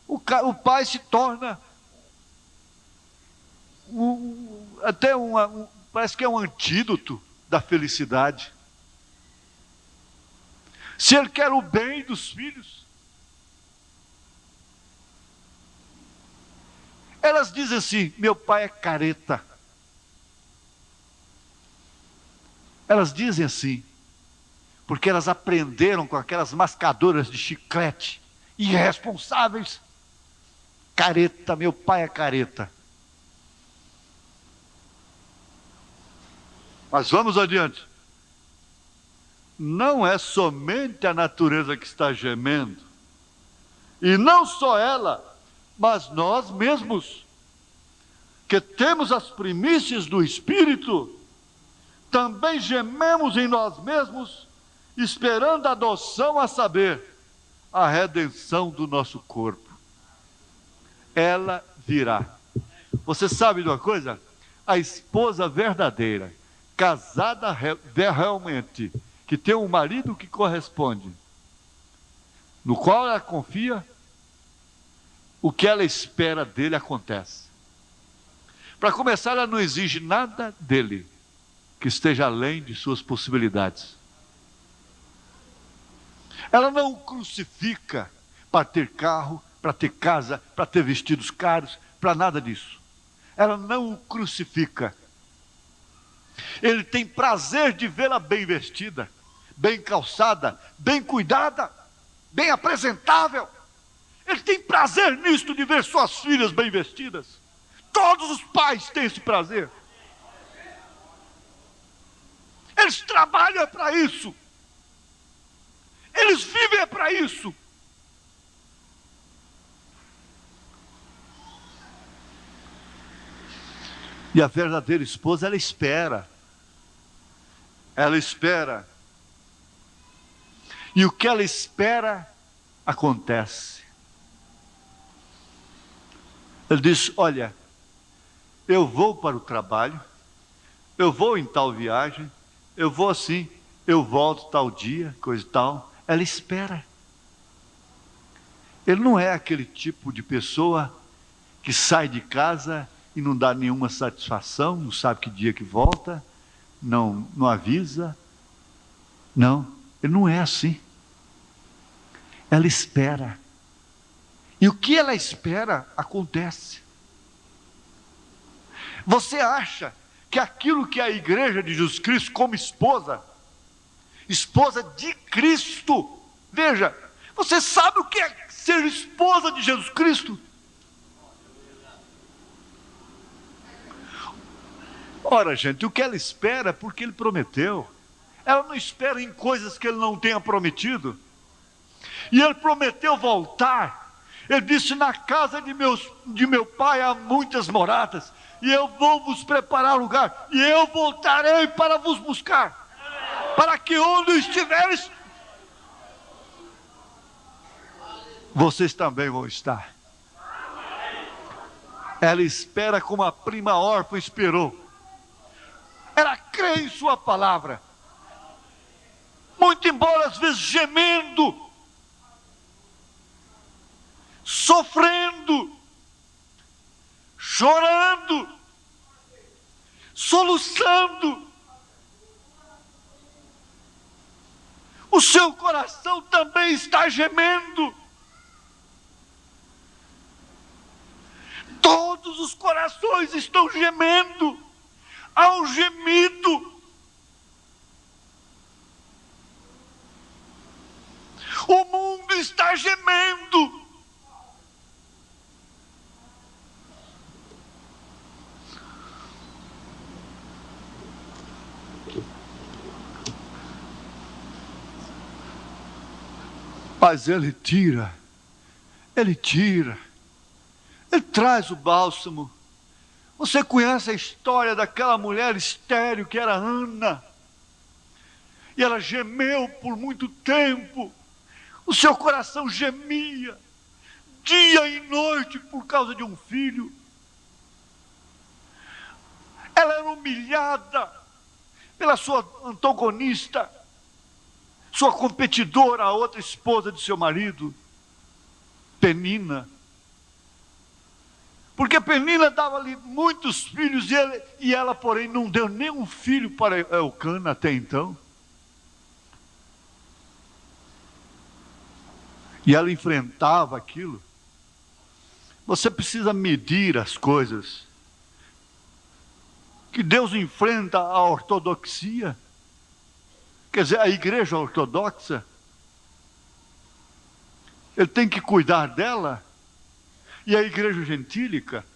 o pai se torna parece que é um antídoto da felicidade. Se ele quer o bem dos filhos, elas dizem assim: meu pai é careta. Elas dizem assim, porque elas aprenderam com aquelas mascadoras de chiclete, irresponsáveis. Careta, meu pai é careta. Mas vamos adiante. Não é somente a natureza que está gemendo, e não só ela, mas nós mesmos, que temos as primícias do Espírito, também gememos em nós mesmos, esperando a adoção, a saber, a redenção do nosso corpo. Ela virá. Você sabe de uma coisa? A esposa verdadeira, casada realmente, que tem um marido que corresponde, no qual ela confia, o que ela espera dele acontece. Para começar, ela não exige nada dele que esteja além de suas possibilidades. Ela não o crucifica para ter carro, para ter casa, para ter vestidos caros, para nada disso. Ela não o crucifica. Ele tem prazer de vê-la bem vestida, bem calçada, bem cuidada, bem apresentável. Ele tem prazer nisto, de ver suas filhas bem vestidas. Todos os pais têm esse prazer. Eles trabalham para isso. Eles vivem para isso. E a verdadeira esposa, ela espera. Ela espera. E o que ela espera, acontece. Ele diz: olha, eu vou para o trabalho, eu vou em tal viagem, eu vou assim, eu volto tal dia, coisa e tal. Ela espera. Ele não é aquele tipo de pessoa que sai de casa e não dá nenhuma satisfação, não sabe que dia que volta, não avisa. Não, ele não é assim. Ela espera. E o que ela espera, acontece. Você acha que aquilo que a igreja de Jesus Cristo, como esposa de Cristo, veja, você sabe o que é ser esposa de Jesus Cristo? Ora, gente, o que ela espera é porque Ele prometeu. Ela não espera em coisas que Ele não tenha prometido. E Ele prometeu voltar. Ele disse: na casa de meu pai há muitas moradas, e eu vou vos preparar lugar, e eu voltarei para vos buscar, para que onde estiveres, vocês também vão estar. Ela espera como a prima órfã esperou. Ela crê em sua palavra, muito embora às vezes gemendo, sofrendo, chorando, soluçando. O seu coração também está gemendo. Todos os corações estão gemendo. Há um gemido. O mundo está gemendo. Mas Ele tira, Ele traz o bálsamo. Você conhece a história daquela mulher estéril que era Ana? E ela gemeu por muito tempo, O seu coração gemia, dia e noite, por causa de um filho. Ela era humilhada pela sua antagonista, sua competidora, a outra esposa de seu marido, Penina. Porque Penina dava-lhe muitos filhos e ela, porém, não deu nenhum filho para Eucana até então. E ela enfrentava aquilo. Você precisa medir as coisas. Que Deus enfrenta a ortodoxia, quer dizer, a igreja ortodoxa. Ele tem que cuidar dela. E a igreja gentílica.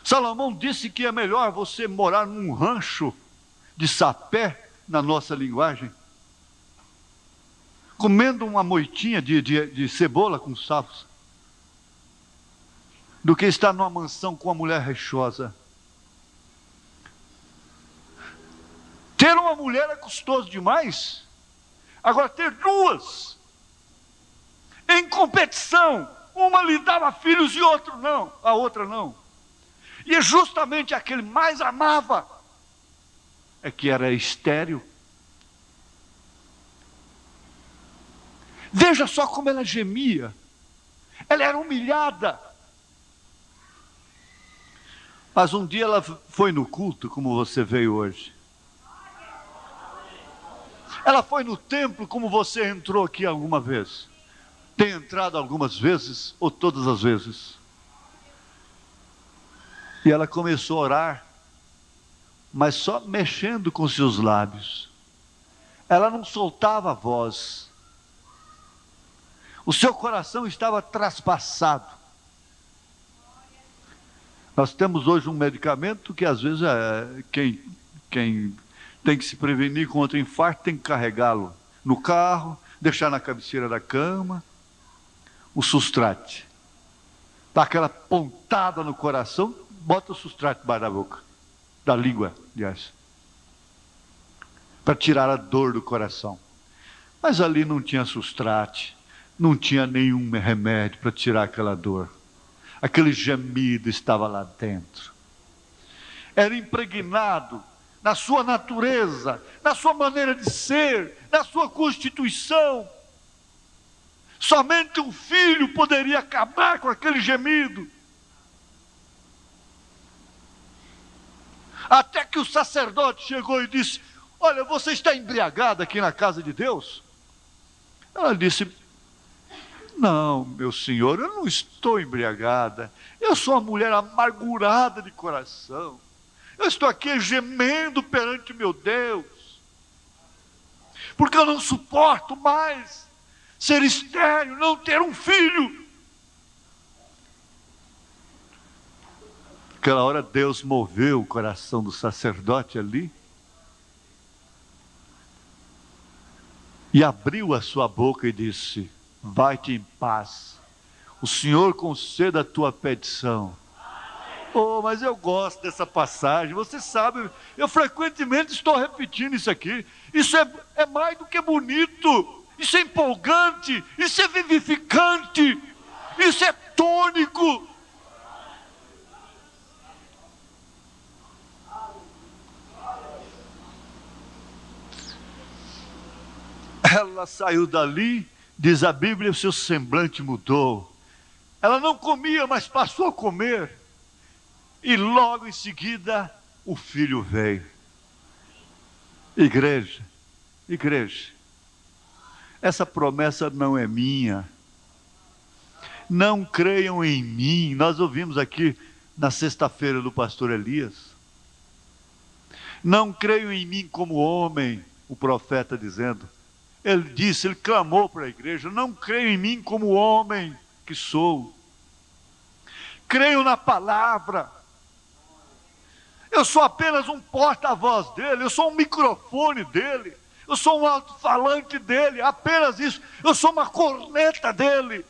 Salomão disse que é melhor você morar num rancho de sapé, na nossa linguagem, comendo uma moitinha de cebola com salsa, do que estar numa mansão com uma mulher reixosa. Ter uma mulher é custoso demais. Agora, ter duas em competição, uma lhe dava filhos e a outra não. E é justamente a que ele mais amava é que era estéril. Veja só como ela gemia. Ela era humilhada. Mas um dia ela foi no culto, como você veio hoje. Ela foi no templo, como você entrou aqui alguma vez. Tem entrado algumas vezes, ou todas as vezes. E ela começou a orar, mas só mexendo com seus lábios. Ela não soltava a voz. O seu coração estava traspassado. Nós temos hoje um medicamento que às vezes quem tem que se prevenir contra infarto tem que carregá-lo no carro, deixar na cabeceira da cama. O sustrate. Dá aquela pontada no coração, bota o sustrate debaixo da boca, da língua, aliás, para tirar a dor do coração. Mas ali não tinha sustrate, não tinha nenhum remédio para tirar aquela dor. Aquele gemido estava lá dentro. Era impregnado na sua natureza, na sua maneira de ser, na sua constituição. Somente um filho poderia acabar com aquele gemido. Até que o sacerdote chegou e disse: olha, você está embriagada aqui na casa de Deus? Ela disse: não, meu senhor, eu não estou embriagada. Eu sou uma mulher amargurada de coração. Eu estou aqui gemendo perante meu Deus, porque eu não suporto mais ser estéril, não ter um filho. Naquela hora Deus moveu o coração do sacerdote ali e abriu a sua boca e disse: vai-te em paz, o Senhor conceda a tua petição. Oh, mas eu gosto dessa passagem, você sabe, eu frequentemente estou repetindo isso aqui. Isso é mais do que bonito. Isso é empolgante, isso é vivificante, isso é tônico. Ela saiu dali, diz a Bíblia, o seu semblante mudou. Ela não comia, mas passou a comer. E logo em seguida, o filho veio. Igreja, essa promessa não é minha. Não creiam em mim. Nós ouvimos aqui na sexta-feira do pastor Elias. Não creiam em mim como homem, o profeta dizendo. Ele disse, ele clamou para a igreja: não creiam em mim como homem que sou. Creio na palavra. Eu sou apenas um porta-voz dele, eu sou um microfone dele. Eu sou um alto-falante dele, apenas isso. Eu sou uma corneta dele.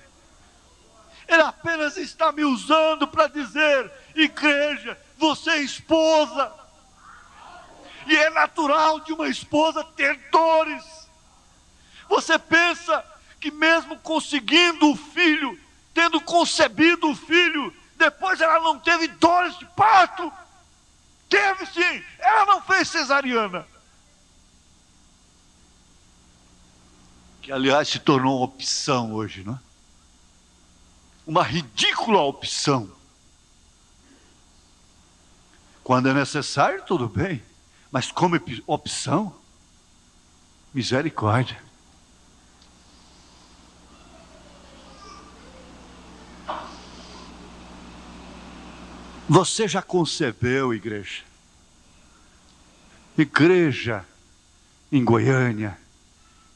Ele apenas está me usando para dizer: igreja, você é esposa. E é natural de uma esposa ter dores. Você pensa que mesmo conseguindo o filho, tendo concebido o filho, depois ela não teve dores de parto? Teve sim, ela não fez cesariana. Que aliás se tornou uma opção hoje, não é? Uma ridícula opção. Quando é necessário, tudo bem, mas como opção, misericórdia. Você já concebeu, igreja? Igreja em Goiânia,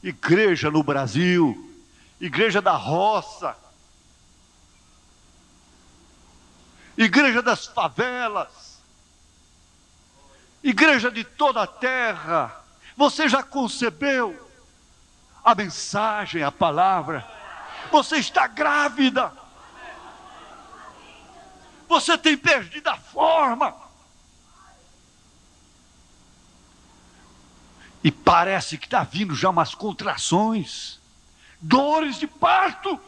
igreja no Brasil, igreja da roça, igreja das favelas, igreja de toda a terra. Você já concebeu a mensagem, a palavra? Você está grávida? Você tem perdido a forma? E parece que está vindo já umas contrações, dores de parto,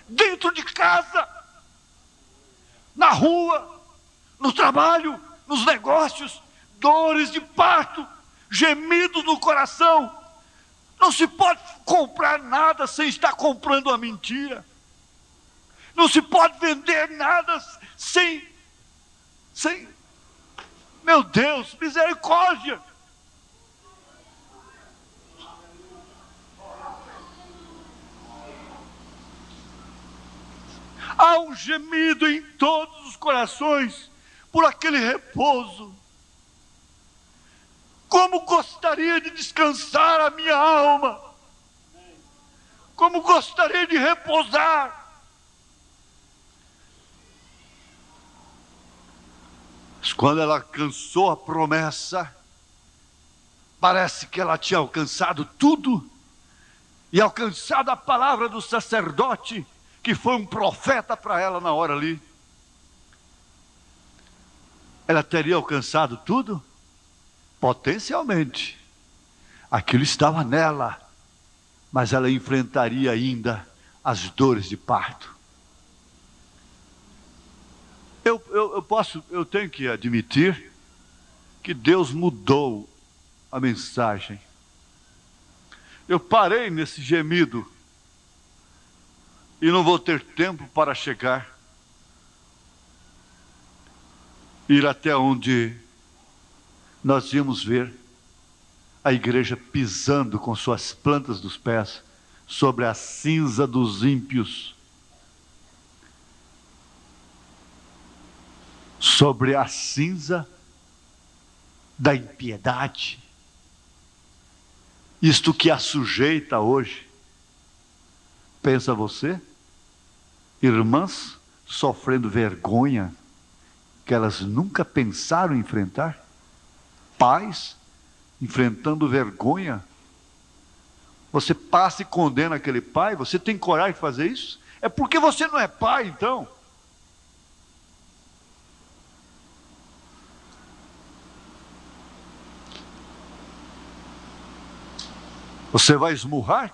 dentro de casa, na rua, no trabalho, nos negócios, dores de parto, gemidos no coração. Não se pode comprar nada sem estar comprando a mentira. Não se pode vender nada sem, meu Deus, misericórdia. Há um gemido em todos os corações por aquele repouso. Como gostaria de descansar a minha alma. Como gostaria de repousar. Mas quando ela alcançou a promessa, parece que ela tinha alcançado tudo, e alcançado a palavra do sacerdote, que foi um profeta para ela na hora ali. Ela teria alcançado tudo? Potencialmente. Aquilo estava nela, mas ela enfrentaria ainda as dores de parto. Eu tenho que admitir que Deus mudou a mensagem. Eu parei nesse gemido e não vou ter tempo para ir até onde nós íamos ver a igreja pisando com suas plantas dos pés sobre a cinza dos ímpios, sobre a cinza da impiedade, isto que a sujeita hoje. Pensa você, irmãs sofrendo vergonha que elas nunca pensaram em enfrentar, pais enfrentando vergonha. Você passa e condena aquele pai? Você tem coragem de fazer isso? É porque você não é pai, então. Você vai esmurrar?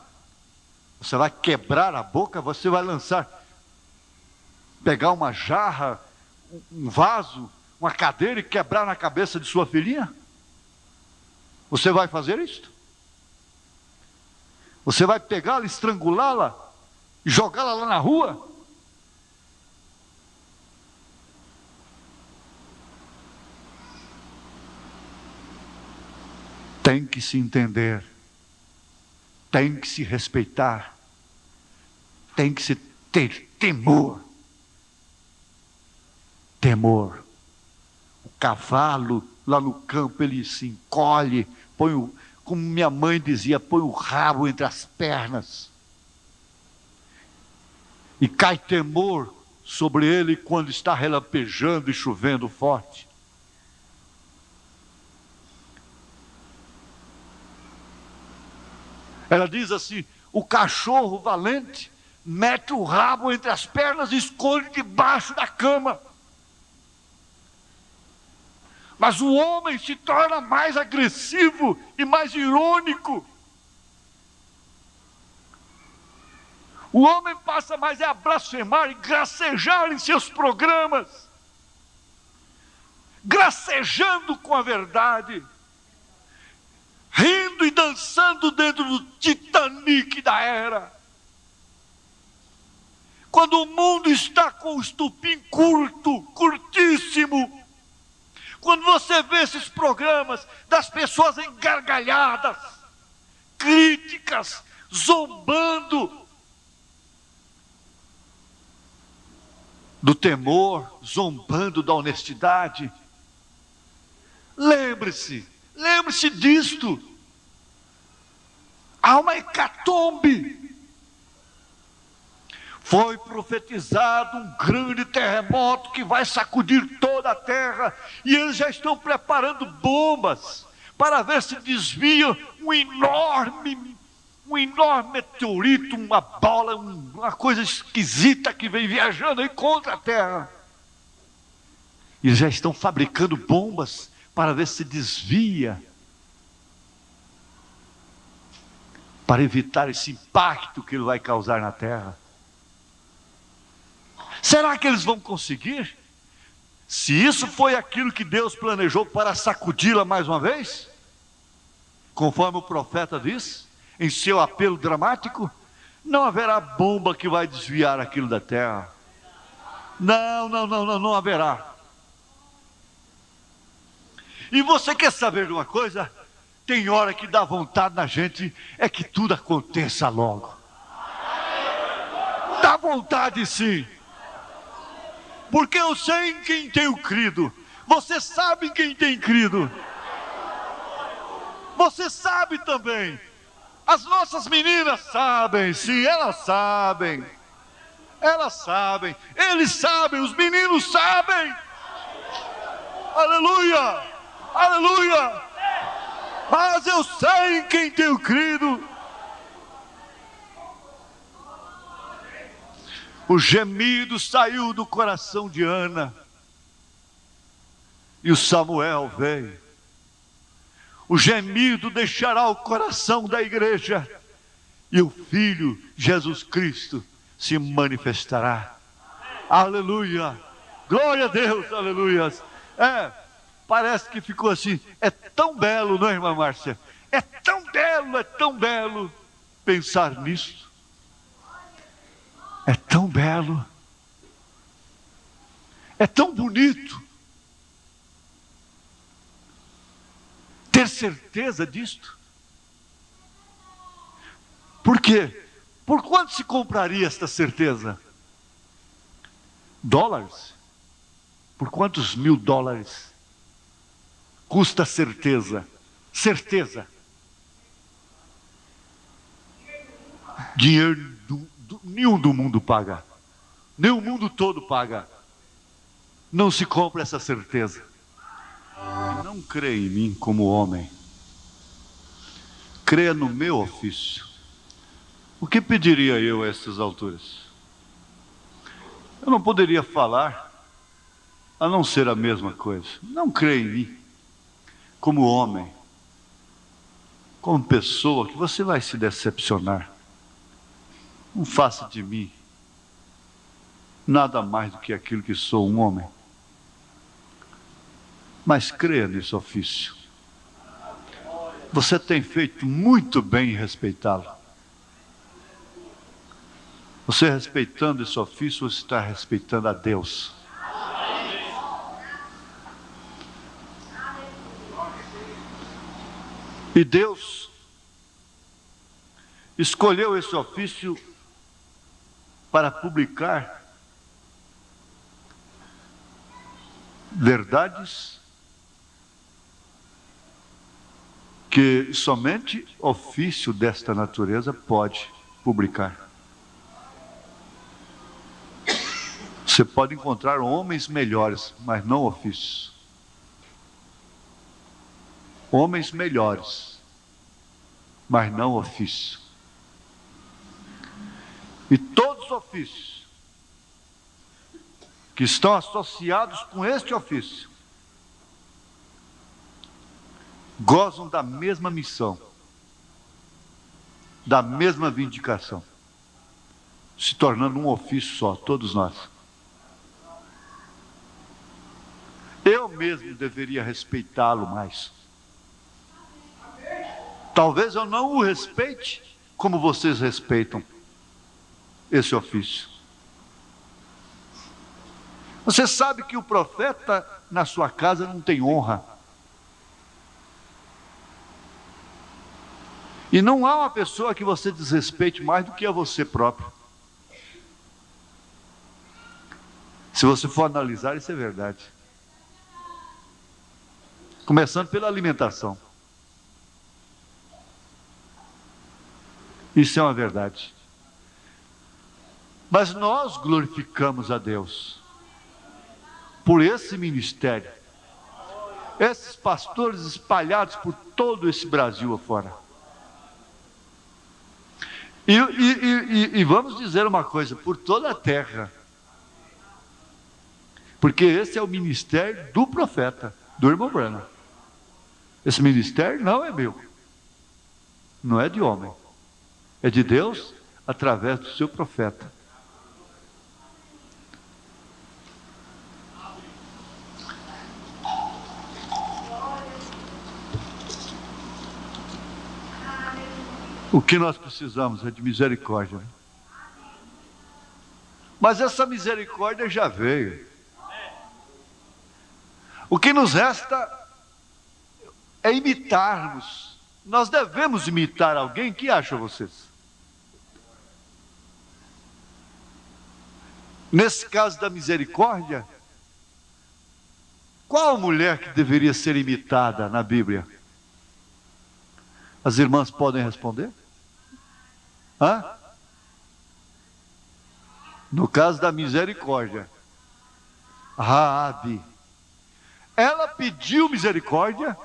Você vai quebrar a boca? Você vai pegar uma jarra, um vaso, uma cadeira e quebrar na cabeça de sua filhinha? Você vai fazer isso? Você vai pegá-la, estrangulá-la e jogá-la lá na rua? Tem que se entender, tem que se respeitar, tem que se ter temor. Temor. O cavalo lá no campo, ele se encolhe, como minha mãe dizia, põe o rabo entre as pernas. E cai temor sobre ele quando está relampejando e chovendo forte. Ela diz assim: o cachorro valente mete o rabo entre as pernas e esconde debaixo da cama. Mas o homem se torna mais agressivo e mais irônico O homem passa mais a blasfemar e gracejar em seus programas, gracejando com a verdade, rindo e dançando dentro do Titanic da era. Quando o mundo está com o estupim curtíssimo, quando você vê esses programas das pessoas engargalhadas, críticas, zombando do temor, zombando da honestidade, lembre-se disto. Há uma hecatombe. Foi profetizado um grande terremoto que vai sacudir toda a terra, e eles já estão preparando bombas para ver se desvia um enorme meteorito, uma bola, uma coisa esquisita que vem viajando aí contra a terra. E eles já estão fabricando bombas para ver se desvia, para evitar esse impacto que ele vai causar na terra. Será que eles vão conseguir? Se isso foi aquilo que Deus planejou para sacudi-la mais uma vez, conforme o profeta diz, em seu apelo dramático, não haverá bomba que vai desviar aquilo da terra. Não haverá. E você quer saber de uma coisa? Tem hora que dá vontade na gente, é que tudo aconteça logo. Dá vontade sim. Porque eu sei em quem tenho crido. Você sabe em quem tem crido. Você sabe também. As nossas meninas sabem, sim, elas sabem. Elas sabem, eles sabem, os meninos sabem. Aleluia, aleluia. Mas eu sei em quem tenho crido. O gemido saiu do coração de Ana, e o Samuel veio. O gemido deixará o coração da igreja, e o Filho Jesus Cristo se manifestará. Aleluia, glória a Deus, aleluia. Parece que ficou assim, é tão belo, não é, irmã Márcia? É tão belo pensar nisso. É tão belo, é tão bonito ter certeza disto. Por quê? Por quanto se compraria esta certeza? Dólares? Por quantos $1000 custa a certeza? Certeza. Dinheiro nenhum do mundo paga, nem o mundo todo paga. Não se compra essa certeza. E não creia em mim como homem, creia no meu ofício. O que pediria eu a essas alturas? Eu não poderia falar a não ser a mesma coisa. Não creia em mim como homem, como pessoa, que você vai se decepcionar. Não faça de mim nada mais do que aquilo que sou, um homem. Mas creia nesse ofício. Você tem feito muito bem em respeitá-lo. Você respeitando esse ofício, você está respeitando a Deus. E Deus escolheu esse ofício para publicar verdades que somente ofício desta natureza pode publicar. Você pode encontrar homens melhores, mas não ofícios. Homens melhores, mas não ofício. E todos os ofícios que estão associados com este ofício gozam da mesma missão, da mesma vindicação. se tornando um ofício só, todos nós. Eu mesmo deveria respeitá-lo mais. Talvez eu não o respeite como vocês respeitam esse ofício. Você sabe que o profeta na sua casa não tem honra. E não há uma pessoa que você desrespeite mais do que a você próprio. Se você for analisar, isso é verdade. Começando pela alimentação. Isso é uma verdade. Mas nós glorificamos a Deus por esse ministério. Esses pastores espalhados por todo esse Brasil afora. E vamos dizer uma coisa, por toda a terra. Porque esse é o ministério do profeta, do irmão Branham. Esse ministério não é meu. Não é de homem. É de Deus através do seu profeta. O que nós precisamos é de misericórdia. Né? Mas essa misericórdia já veio. O que nos resta é imitarmos. Nós devemos imitar alguém. O que acham vocês? Nesse caso da misericórdia, qual mulher que deveria ser imitada na Bíblia? As irmãs podem responder? Hã? No caso da misericórdia, Raabe. Ela pediu misericórdia,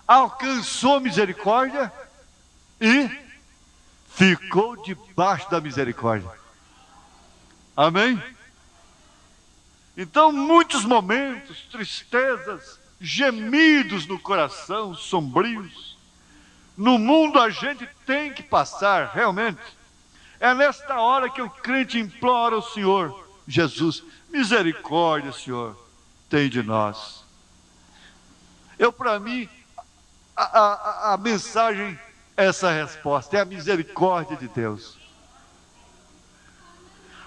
alcançou misericórdia e ficou debaixo da misericórdia. Amém? Então, muitos momentos, tristezas, gemidos no coração, sombrios. No mundo a gente tem que passar, realmente. É nesta hora que o crente implora ao Senhor Jesus: misericórdia, Senhor, tem de nós. Para mim, a mensagem é essa resposta, é a misericórdia de Deus.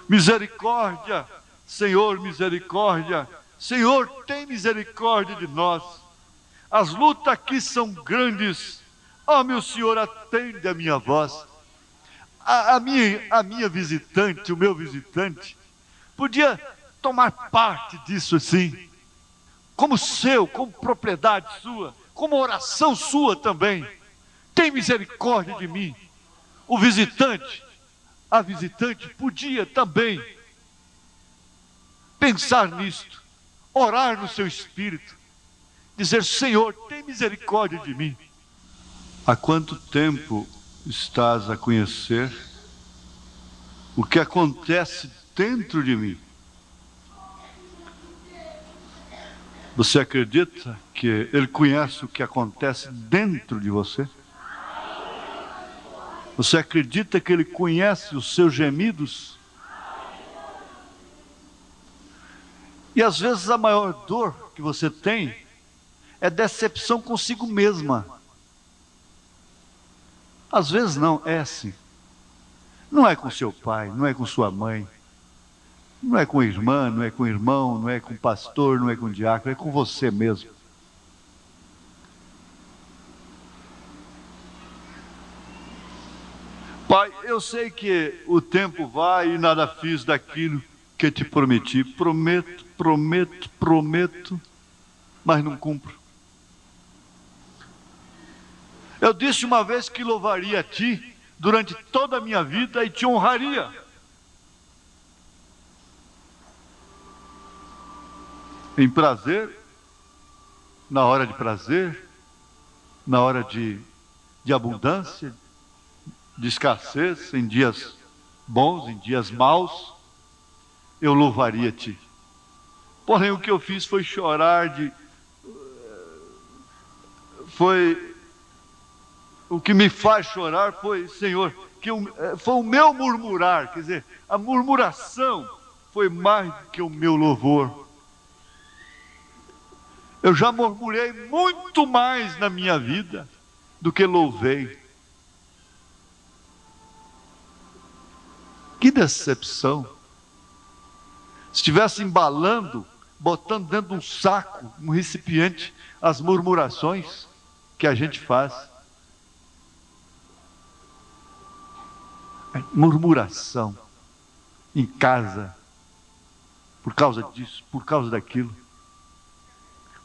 Misericórdia, Senhor, misericórdia. Senhor, tem misericórdia de nós. As lutas aqui são grandes. Ó, meu Senhor, atende a minha voz. A minha visitante, o meu visitante, podia tomar parte disso assim, como seu, como propriedade sua, como oração sua também. Tem misericórdia de mim. O visitante, a visitante podia também pensar nisto, orar no seu espírito, dizer: Senhor, tem misericórdia de mim. Há quanto tempo estás a conhecer o que acontece dentro de mim? Você acredita que Ele conhece o que acontece dentro de você? Você acredita que Ele conhece os seus gemidos? E às vezes a maior dor que você tem é decepção consigo mesma. Às vezes não, é assim. Não é com seu pai, não é com sua mãe, não é com a irmã, não é com o irmão, não é com o pastor, não é com o diácono, é com você mesmo. Pai, eu sei que o tempo vai e nada fiz daquilo que te prometi. Prometo, mas não cumpro. Eu disse uma vez que louvaria a Ti durante toda a minha vida e Te honraria. Em prazer, na hora de prazer, na hora de abundância, de escassez, em dias bons, em dias maus, eu louvaria a Ti. Porém, o que eu fiz foi chorar o que me faz chorar foi: Senhor, que foi o meu murmurar, quer dizer, a murmuração foi mais do que o meu louvor. Eu já murmurei muito mais na minha vida do que louvei. Que decepção! Se estivesse embalando, botando dentro de um saco, um recipiente, as murmurações que a gente faz. Murmuração em casa, por causa disso, por causa daquilo.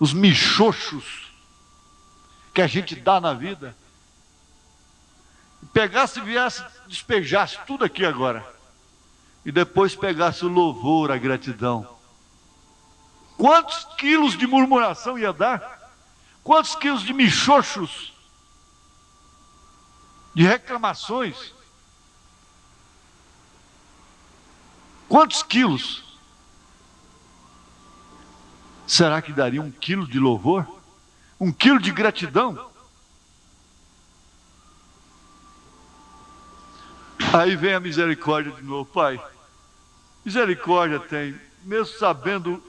Os michoxos que a gente dá na vida. Pegasse, viesse, despejasse tudo aqui agora. E depois pegasse o louvor, a gratidão. Quantos quilos de murmuração ia dar? Quantos quilos de michoxos? De reclamações? Quantos quilos? Será que daria 1 quilo de louvor? 1 quilo de gratidão? Aí vem a misericórdia de novo. Pai, misericórdia tem, mesmo sabendo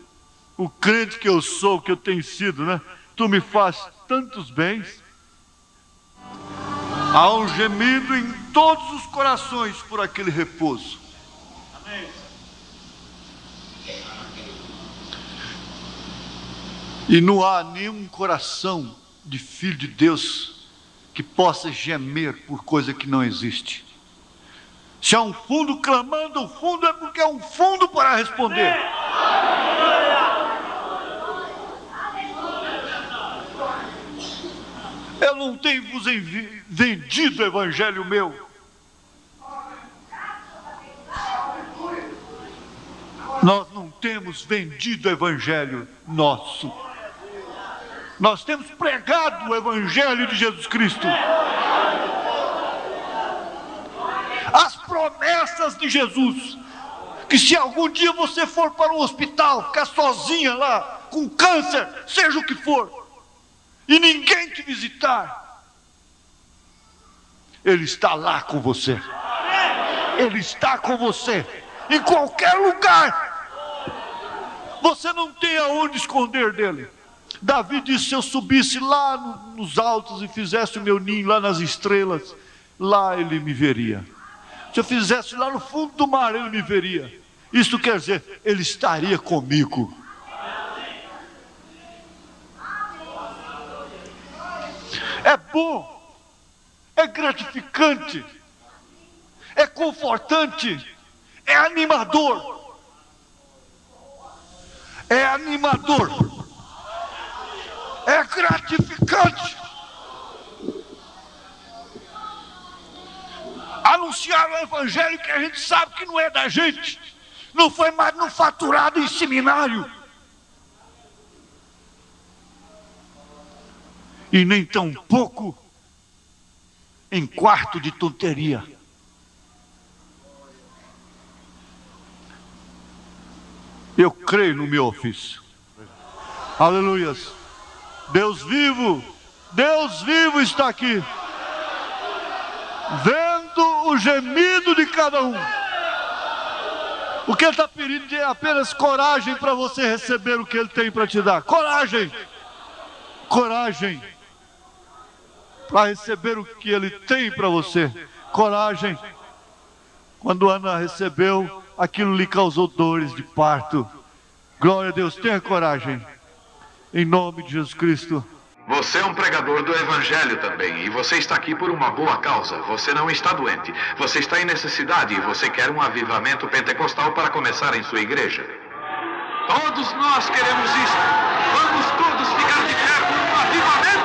o crente que eu sou, que eu tenho sido, né? Tu me faz tantos bens. Há um gemido em todos os corações por aquele repouso. Amém. E não há nenhum coração de filho de Deus que possa gemer por coisa que não existe. Se há um fundo clamando, o fundo é porque é um fundo para responder. Eu não tenho vos vendido o evangelho meu. Nós não temos vendido o evangelho nosso. Nós temos pregado o evangelho de Jesus Cristo. As promessas de Jesus, que se algum dia você for para um hospital, ficar sozinha lá, com câncer, seja o que for, e ninguém te visitar, Ele está lá com você. Ele está com você, em qualquer lugar. Você não tem aonde esconder dele. Davi disse, se eu subisse lá nos altos e fizesse o meu ninho lá nas estrelas, lá ele me veria. Se eu fizesse lá no fundo do mar, ele me veria. Isso quer dizer, ele estaria comigo. É bom, é gratificante, é confortante, é animador. É animador, é gratificante. Anunciar o evangelho que a gente sabe que não é da gente, não foi manufaturado em seminário, e nem tão pouco em quarto de tonteria. Eu creio no meu ofício. Aleluias. Deus vivo está aqui, vendo o gemido de cada um. O que Ele está pedindo é apenas coragem para você receber o que Ele tem para te dar. Coragem. Coragem para receber o que Ele tem para você. Coragem. Quando Ana recebeu, aquilo lhe causou dores de parto. Glória a Deus, tenha coragem. Em nome de Jesus Cristo. Você é um pregador do Evangelho também, e você está aqui por uma boa causa. Você não está doente, você está em necessidade e você quer um avivamento pentecostal para começar em sua igreja. Todos nós queremos isso. Vamos todos ficar de pé por um avivamento